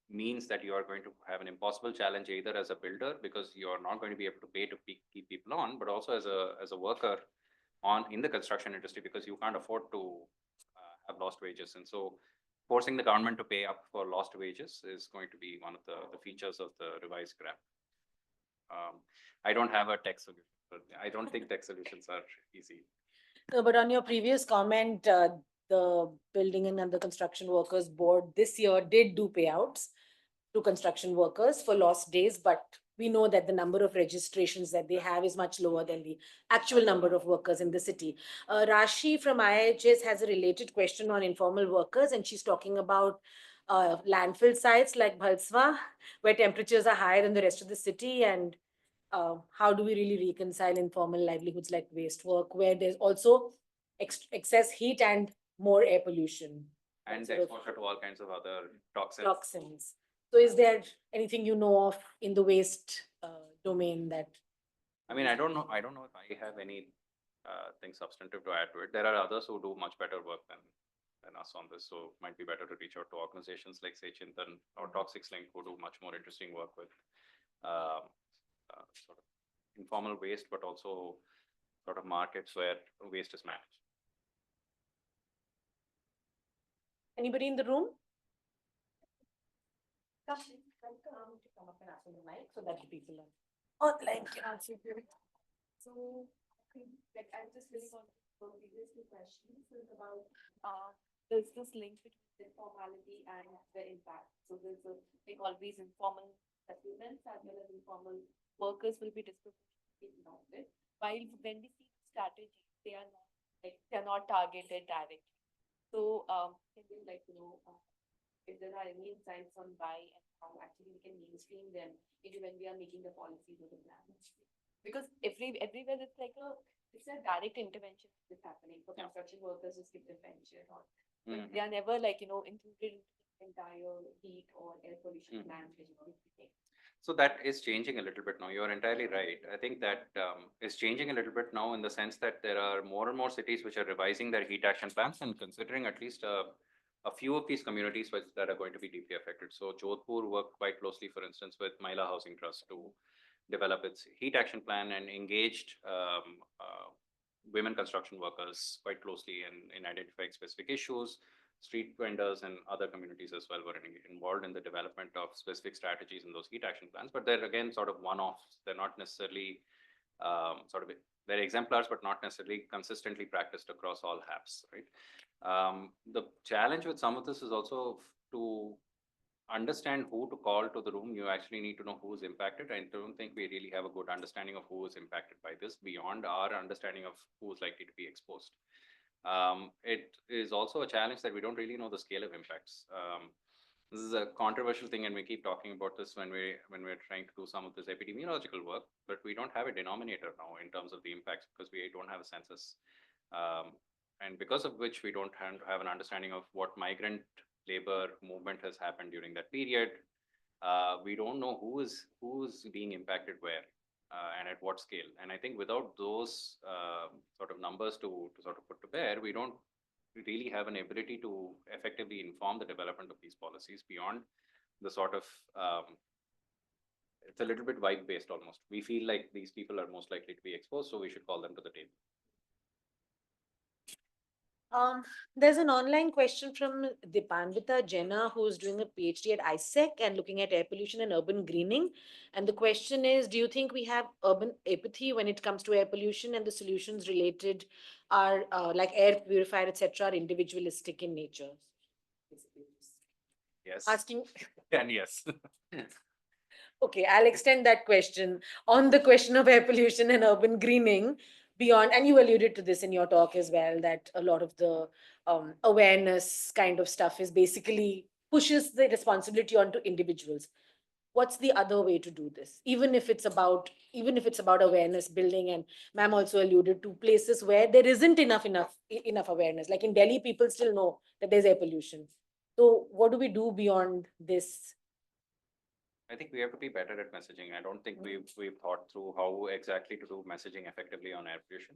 means that you are going to have an impossible challenge either as a builder, because you're not going to be able to pay to keep people on, but also as a worker in the construction industry, because you can't afford to have lost wages. And so forcing the government to pay up for lost wages is going to be one of the features of the revised GRAP. I don't have a tech solution, but I don't think tech solutions are easy. No, but on your previous comment, the Building and Under Construction Workers Board this year did do payouts to construction workers for lost days, but we know that the number of registrations that they have is much lower than the actual number of workers in the city. Rashi from IIHS has a related question on informal workers, and she's talking about landfill sites like Bhalswa, where temperatures are higher than the rest of the city, and how do we really reconcile informal livelihoods like waste work, where there's also excess heat and more air pollution And sort of exposure to all kinds of other toxins. So is there anything you know of in the waste domain that? I mean, I don't know if I have any thing substantive to add to it. There are others who do much better work than us on this. So it might be better to reach out to organizations like say Chintan or Toxics Link, who do much more interesting work with sort of informal waste, but also sort of markets where waste is managed. Anybody in the room? To come up and ask on the mic So that people online can answer. So, like, I'm just really on the previous two questions is about, there's this link between informality and the impact. So there's like always informal settlements as well as informal workers will be disproportionately impacted. While when we see the strategy, they're not targeted directly. So, can you if there are any insights on why and how actually we can mainstream them into when we are making the policies or the plans? Because everywhere it's a direct intervention that's happening for construction workers to skip the pension or they are never included in the entire heat or air pollution plans which are taking. So that is changing a little bit now. You're entirely right. I think that is changing a little bit now in the sense that there are more and more cities which are revising their heat action plans and considering at least a few of these communities that are going to be deeply affected. So Jodhpur worked quite closely, for instance, with Mahila Housing Trust to develop its heat action plan and engaged women construction workers quite closely in identifying specific issues. Street vendors and other communities as well were involved in the development of specific strategies in those heat action plans. But they're again sort of one-offs. They're not necessarily they're exemplars, but not necessarily consistently practiced across all HAPs, right? The challenge with some of this is also to understand who to call to the room. You actually need to know who is impacted. I don't think we really have a good understanding of who is impacted by this beyond our understanding of who is likely to be exposed. It is also a challenge that we don't really know the scale of impacts. This is a controversial thing, and we keep talking about this when we're trying to do some of this epidemiological work, but we don't have a denominator now in terms of the impacts because we don't have a census, and because of which we don't have an understanding of what migrant labor movement has happened during that period. We don't know who's being impacted where. And at what scale. And I think without those sort of numbers to sort of put to bear, we don't really have an ability to effectively inform the development of these policies beyond the sort of, it's a little bit vibe-based almost. We feel like these people are most likely to be exposed, so we should call them to the table. There's an online question from Dipanvita Jena, who's doing a PhD at ISEC and looking at air pollution and urban greening. And the question is, do you think we have urban apathy when it comes to air pollution, and the solutions related are like air purifier, etc., are individualistic in nature? Yes. Asking. And yes. Okay, I'll extend that question on the question of air pollution and urban greening. Beyond, and you alluded to this in your talk as well, that a lot of the awareness kind of stuff is basically pushes the responsibility onto individuals. what's the other way to do this? Even if it's about awareness building, and ma'am also alluded to places where there isn't enough awareness. Like in Delhi, people still know that there's air pollution. So what do we do beyond this? I think we have to be better at messaging. I don't think we've thought through how exactly to do messaging effectively on air pollution.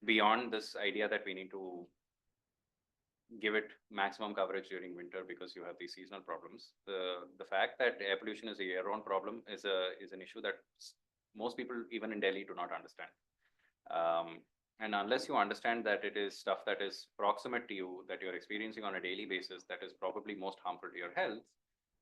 Beyond this idea that we need to give it maximum coverage during winter because you have these seasonal problems. The fact that air pollution is a year-round problem is an issue that most people, even in Delhi, do not understand. And unless you understand that it is stuff that is proximate to you, that you're experiencing on a daily basis, that is probably most harmful to your health,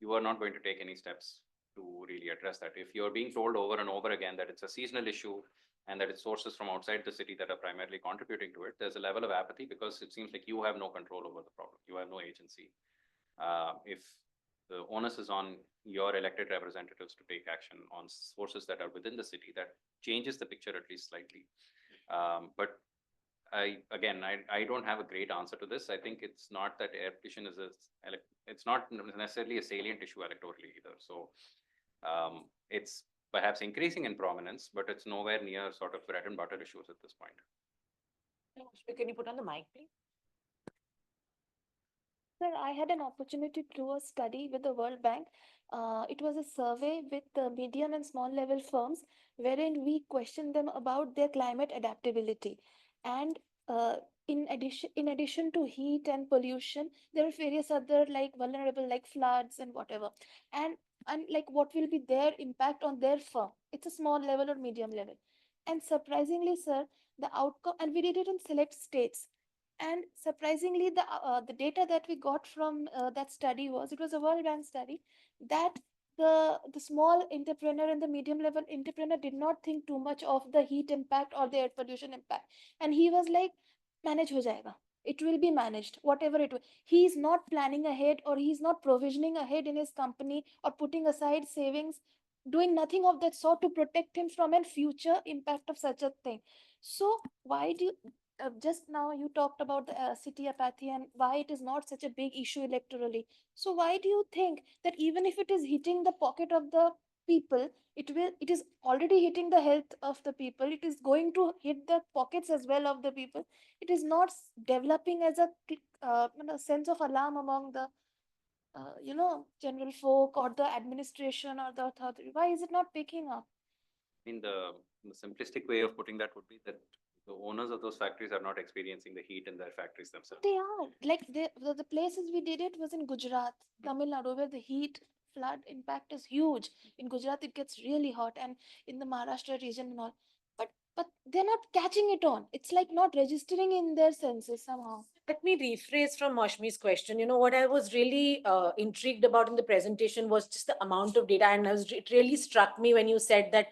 you are not going to take any steps to really address that. If you're being told over and over again that it's a seasonal issue and that it's sources from outside the city that are primarily contributing to it, there's a level of apathy because it seems like you have no control over the problem. You have no agency. If the onus is on your elected representatives to take action on sources that are within the city, that changes the picture at least slightly. But I don't have a great answer to this. I think it's not that air pollution is it's not necessarily a salient issue electorally either. So it's perhaps increasing in prominence, but it's nowhere near sort of bread and butter issues at this point. Can you put on the mic, please? Sir, I had an opportunity to do a study with the World Bank. It was a survey with the medium and small level firms, wherein we questioned them about their climate adaptability. And in addition to heat and pollution, there are various other like vulnerable like floods and whatever. And like what will be their impact on their firm? It's a small level or medium level. And surprisingly, sir, the outcome, and we did it in select states, and surprisingly, the data that we got from that study was, it was a World Bank study, that the small entrepreneur and the medium level entrepreneur did not think too much of the heat impact or the air pollution impact, and he was like, manage ho jayega. It will be managed, whatever it will. He is not planning ahead, or he is not provisioning ahead in his company, or putting aside savings, doing nothing of that sort to protect him from a future impact of such a thing. So why do you, just now you talked about the city apathy and why it is not such a big issue electorally. So why do you think that even if it is hitting the pocket of the people, it is already hitting the health of the people, it is going to hit the pockets as well of the people, it is not developing as a sense of alarm among the general folk or the administration or the authority? Why is it not picking up? I mean, the simplistic way of putting that would be that the owners of those factories are not experiencing the heat in their factories themselves. They are like the places we did it was in Gujarat, Tamil Nadu, where the heat flood impact is huge. In Gujarat, it gets really hot, and in the Maharashtra region and all. But they're not catching it on. It's like not registering in their senses somehow. Let me rephrase from Moshmi's question. You know, what I was really intrigued about in the presentation was just the amount of data. And it really struck me when you said that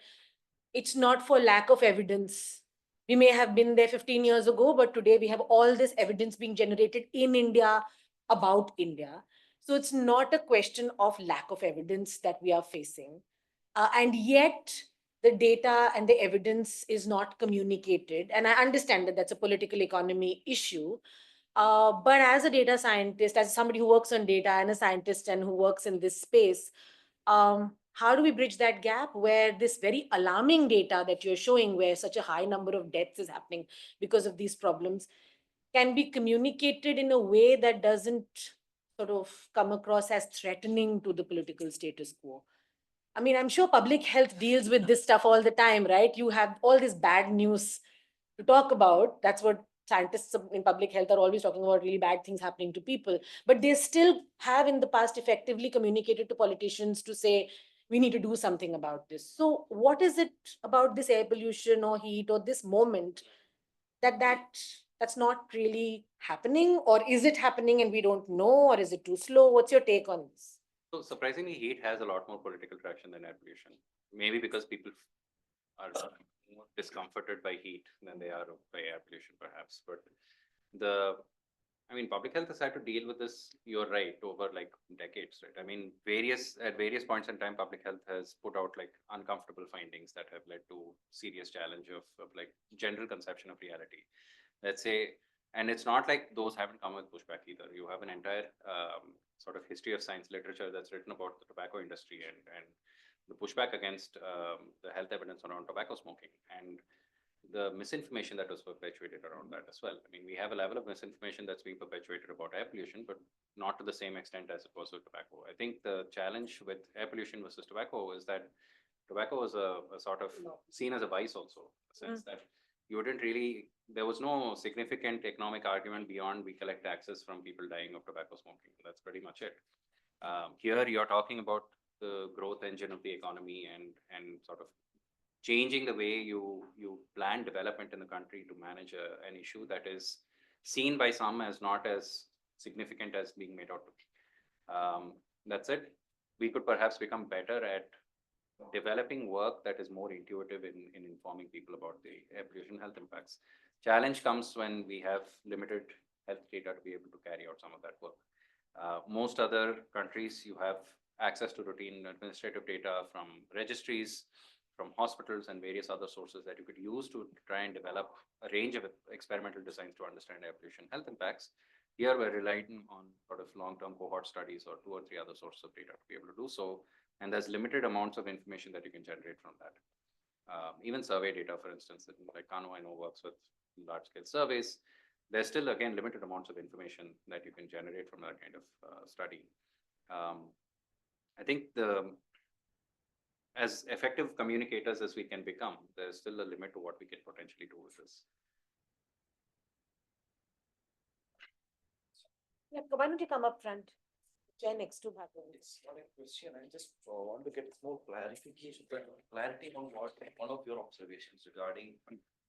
it's not for lack of evidence. We may have been there 15 years ago, but today we have all this evidence being generated in India about India. So it's not a question of lack of evidence that we are facing. And yet the data and the evidence is not communicated. And I understand that that's a political economy issue. But as a data scientist, as somebody who works on data and a scientist and who works in this space, how do we bridge that gap where this very alarming data that you're showing, where such a high number of deaths is happening because of these problems, can be communicated in a way that doesn't sort of come across as threatening to the political status quo? I mean, I'm sure public health deals with this stuff all the time, right? You have all this bad news to talk about. That's what scientists in public health are always talking about, really bad things happening to people. But they still have in the past effectively communicated to politicians to say, we need to do something about this. So what is it about this air pollution or heat or this moment that's not really happening? Or is it happening and we don't know? Or is it too slow? What's your take on this? So surprisingly, heat has a lot more political traction than air pollution. Maybe because people are more discomforted by heat than they are by air pollution, perhaps. But public health has had to deal with this, you're right, over like decades, right? I mean, at various points in time, public health has put out like uncomfortable findings that have led to serious challenge of like general conception of reality. Let's say And it's not like those haven't come with pushback either. You have an entire sort of history of science literature that's written about the tobacco industry and the pushback against the health evidence around tobacco smoking and the misinformation that was perpetuated around that as well. I mean, we have a level of misinformation that's being perpetuated about air pollution, but not to the same extent as opposed to tobacco. I think the challenge with air pollution versus tobacco is that tobacco was a sort of seen as a vice also, in the sense that you didn't really, there was no significant economic argument beyond we collect taxes from people dying of tobacco smoking. That's pretty much it. Here you're talking about the growth engine of the economy and sort of changing the way you plan development in the country to manage an issue that is seen by some as not as significant as being made out to be. That's it. We could perhaps become better at developing work that is more intuitive in informing people about the air pollution health impacts. Challenge comes when we have limited health data to be able to carry out some of that work. Most other countries, you have access to routine administrative data from registries, from hospitals and various other sources that you could use to try and develop a range of experimental designs to understand air pollution health impacts. Here we're relying on sort of long-term cohort studies or 2 or 3 other sources of data to be able to do so. And there's limited amounts of information that you can generate from that. Even survey data, for instance, like Kano, I know works with large-scale surveys. There's still, again, limited amounts of information that you can generate from that kind of study. I think as effective communicators as we can become, there's still a limit to what we can potentially do with this. Yeah, why don't you come up front? Chair next to Bhargav. It's not a question. I just want to get more clarification, clarity on what one of your observations regarding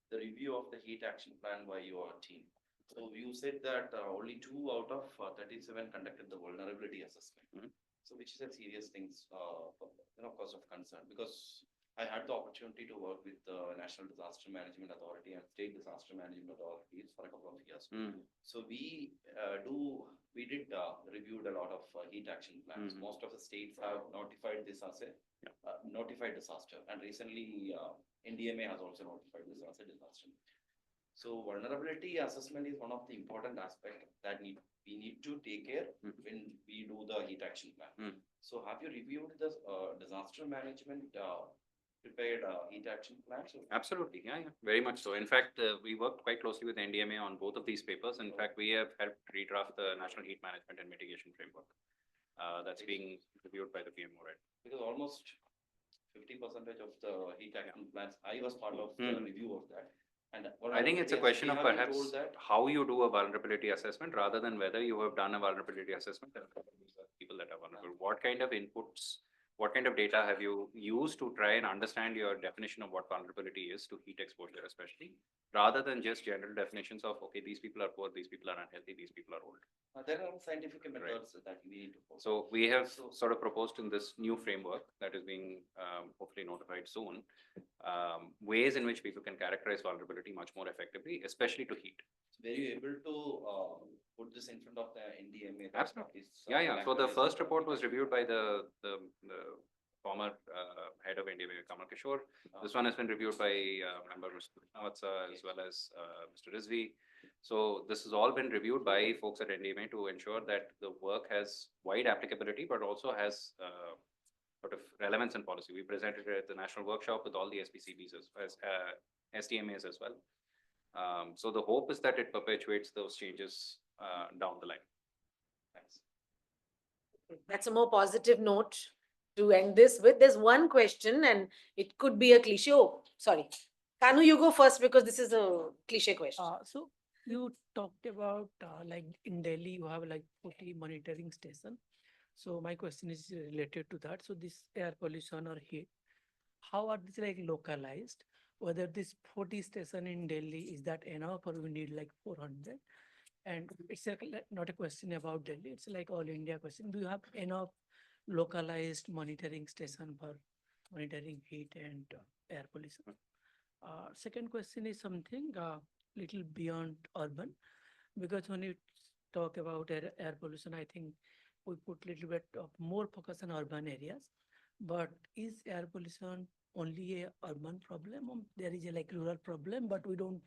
the review of the heat action plan by your team. So you said that only 2 out of 37 conducted the vulnerability assessment. So which is a serious thing, cause of concern, because I had the opportunity to work with the National Disaster Management Authority and State Disaster Management Authorities for a couple of years. So we reviewed a lot of heat action plans. Most of the states have notified this as a notified disaster, and recently NDMA has also notified this as a disaster. So vulnerability assessment is one of the important aspects that we need to take care when we do the heat action plan. So have you reviewed the disaster management prepared heat action plans? Absolutely, yeah, very much so. In fact, we worked quite closely with NDMA on both of these papers. In fact, we have helped redraft the National Heat Management and Mitigation Framework that's being reviewed by the PMO, right? Because almost 50% of the heat action plans, I was part of the review of that. And I think it's a question of perhaps how you do a vulnerability assessment rather than whether you have done a vulnerability assessment and people that are vulnerable. What kind of inputs, what kind of data have you used to try and understand your definition of what vulnerability is to heat exposure, especially, rather than just general definitions of, okay, these people are poor, these people are unhealthy, these people are old. There are scientific methods that we need to follow. So we have sort of proposed in this new framework that is being hopefully notified soon, ways in which people can characterize vulnerability much more effectively, especially to heat. Were you able to put this in front of the NDMA? Absolutely. Yeah. So the first report was reviewed by the former head of NDMA, Kamal Kishore. This one has been reviewed by member Mr. Krishna as well as Mr. Rizvi. So this has all been reviewed by folks at NDMA to ensure that the work has wide applicability, but also has sort of relevance in policy. We presented it at the national workshop with all the SPCBs as SDMAs as well. So the hope is that it perpetuates those changes down the line. Thanks. That's a more positive note to end this with. There's one question, and it could be a cliche. Oh, sorry. Kanu, you go first because this is a cliche question. So you talked about like in Delhi, you have like 40 monitoring station. So my question is related to that. So this air pollution or heat, how are these like localized? Whether this 40 station in Delhi, is that enough or we need like 400? And it's not a question about Delhi, it's like all India question. Do you have enough localized monitoring station for monitoring heat and air pollution? Second question is something little beyond urban, because when you talk about air pollution, I think we put little bit of more focus on urban areas. But is air pollution only a urban problem? There is a like rural problem, but we don't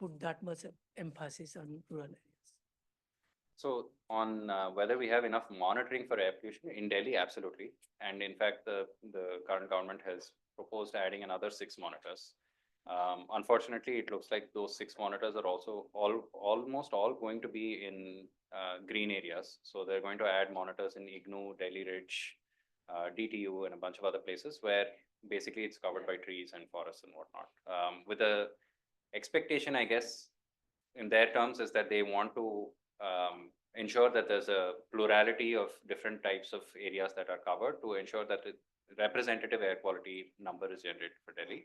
put that much emphasis on rural areas? So on whether we have enough monitoring for air pollution in Delhi, absolutely. And in fact, the current government has proposed adding another 6 monitors. Unfortunately, it looks like those 6 monitors are also almost all going to be in green areas. So they're going to add monitors in IGNU, Delhi Ridge, DTU, and a bunch of other places where basically it's covered by trees and forests and whatnot. With the expectation, I guess, in their terms, is that they want to ensure that there's a plurality of different types of areas that are covered to ensure that the representative air quality number is generated for Delhi.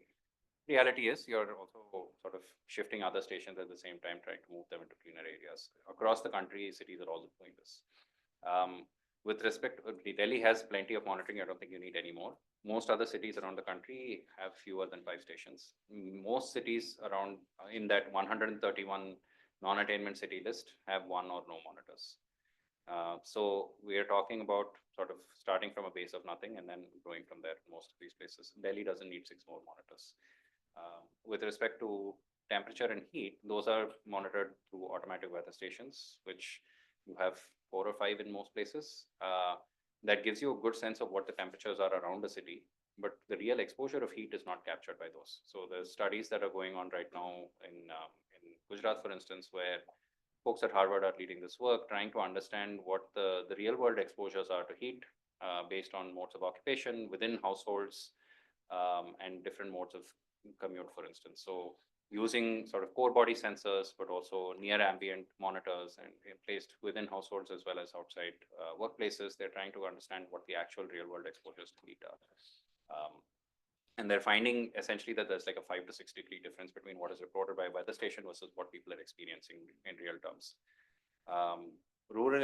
Reality is you're also sort of shifting other stations at the same time, trying to move them into cleaner areas. Across the country, cities are also doing this. With respect, Delhi has plenty of monitoring. I don't think you need any more. Most other cities around the country have fewer than 5 stations. Most cities around in that 131 non-attainment city list have 1 or no monitors. So we are talking about sort of starting from a base of nothing and then growing from there in most of these places. Delhi doesn't need 6 more monitors. With respect to temperature and heat, those are monitored through automatic weather stations, which you have 4 or 5 in most places. That gives you a good sense of what the temperatures are around the city, but the real exposure of heat is not captured by those. So there's studies that are going on right now in Gujarat, for instance, where folks at Harvard are leading this work, trying to understand what the real world exposures are to heat based on modes of occupation within households and different modes of commute, for instance. So using sort of core body sensors, but also near ambient monitors and placed within households as well as outside workplaces, they're trying to understand what the actual real world exposures to heat are. And they're finding essentially that there's like a 5 to 6 degree difference between what is reported by a weather station versus what people are experiencing in real terms. Rural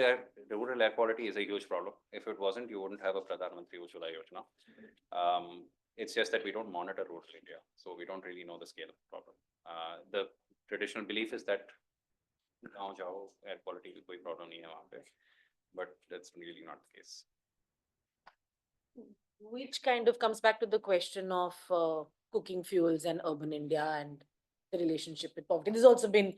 air quality is a huge problem. If it wasn't, you wouldn't have a Pradhan Mantri Ujjwala Yojana. It's just that we don't monitor rural India, so we don't really know the scale of the problem. The traditional belief is that गाँव जाओ air quality की कोई problem नहीं है वहाँ पे, but that's really not the case. Which kind of comes back to the question of cooking fuels and urban India and the relationship with poverty. This has also been,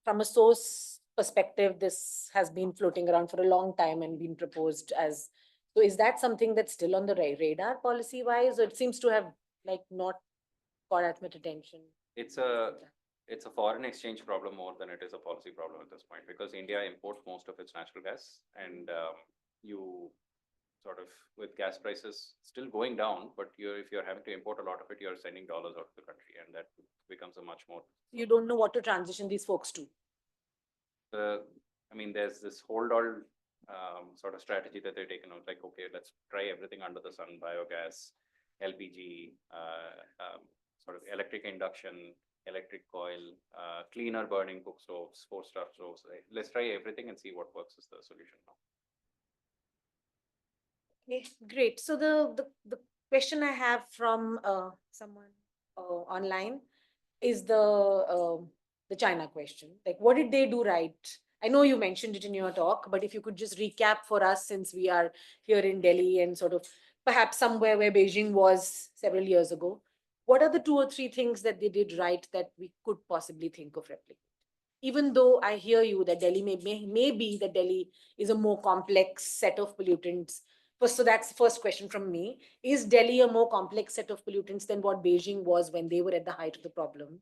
from a source perspective, this has been floating around for a long time and been proposed as. So is that something that's still on the radar policy wise, or it seems to have like not got as much attention? It's a foreign exchange problem more than it is a policy problem at this point, because India imports most of its natural gas, and you sort of, with gas prices still going down, but if you're having to import a lot of it, you're sending dollars out of the country, and that becomes a much more. You don't know what to transition these folks to. I mean, there's this hold all sort of strategy that they've taken out, like, okay, let's try everything under the sun: biogas, LPG, sort of electric induction, electric coil, cleaner burning cook stoves, 4-star stoves. Let's try everything and see what works is the solution now. Okay, great. So the question I have from someone online is the China question. Like, what did they do right? I know you mentioned it in your talk, but if you could just recap for us, since we are here in Delhi and sort of perhaps somewhere where Beijing was several years ago, what are the 2 or 3 things that they did right that we could possibly think of replicating? Even though I hear you that Delhi may be that Delhi is a more complex set of pollutants. So that's the first question from me. Is Delhi a more complex set of pollutants than what Beijing was when they were at the height of the problem?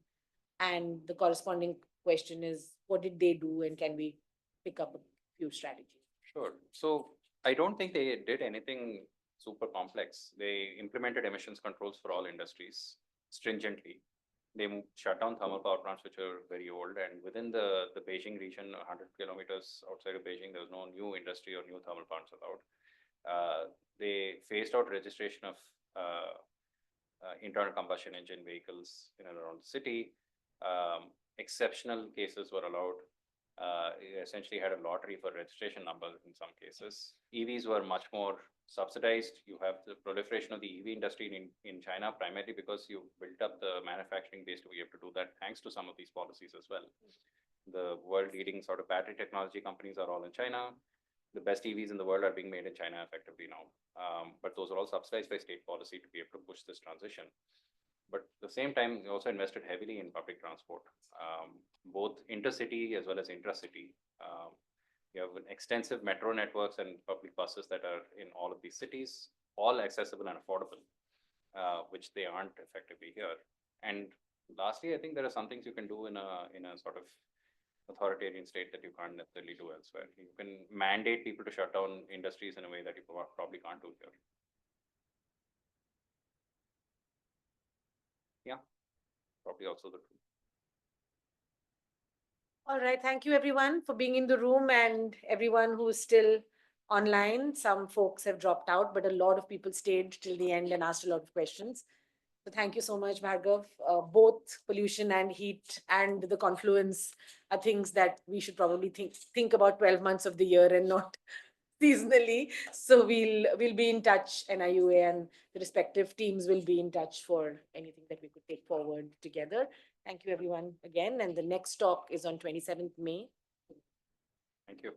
And the corresponding question is, what did they do, and can we pick up a few strategies? Sure. So I don't think they did anything super complex. They implemented emissions controls for all industries stringently. They shut down thermal power plants, which are very old, and within the Beijing region, 100 kilometers outside of Beijing, there was no new industry or new thermal plants allowed. They phased out registration of internal combustion engine vehicles in and around the city. Exceptional cases were allowed. Essentially had a lottery for registration numbers in some cases. EVs were much more subsidized. You have the proliferation of the EV industry in China, primarily because you built up the manufacturing base to be able to do that, thanks to some of these policies as well. The world leading sort of battery technology companies are all in China. The best EVs in the world are being made in China effectively now. But those are all subsidized by state policy to be able to push this transition. But at the same time, we also invested heavily in public transport, both intercity as well as intracity. We have an extensive metro networks and public buses that are in all of these cities, all accessible and affordable, which they aren't effectively here. And lastly, I think there are some things you can do in a sort of authoritarian state that you can't necessarily do elsewhere. You can mandate people to shut down industries in a way that you probably can't do here. Yeah, probably also the truth. All right. Thank you, everyone, for being in the room and everyone who is still online. Some folks have dropped out, but a lot of people stayed till the end and asked a lot of questions. So thank you so much, Bhargav. Both pollution and heat and the confluence are things that we should probably think about 12 months of the year and not seasonally. So we'll be in touch, NIUA and the respective teams will be in touch for anything that we could take forward together. Thank you, everyone, again. And the next talk is on 27th May. Thank you.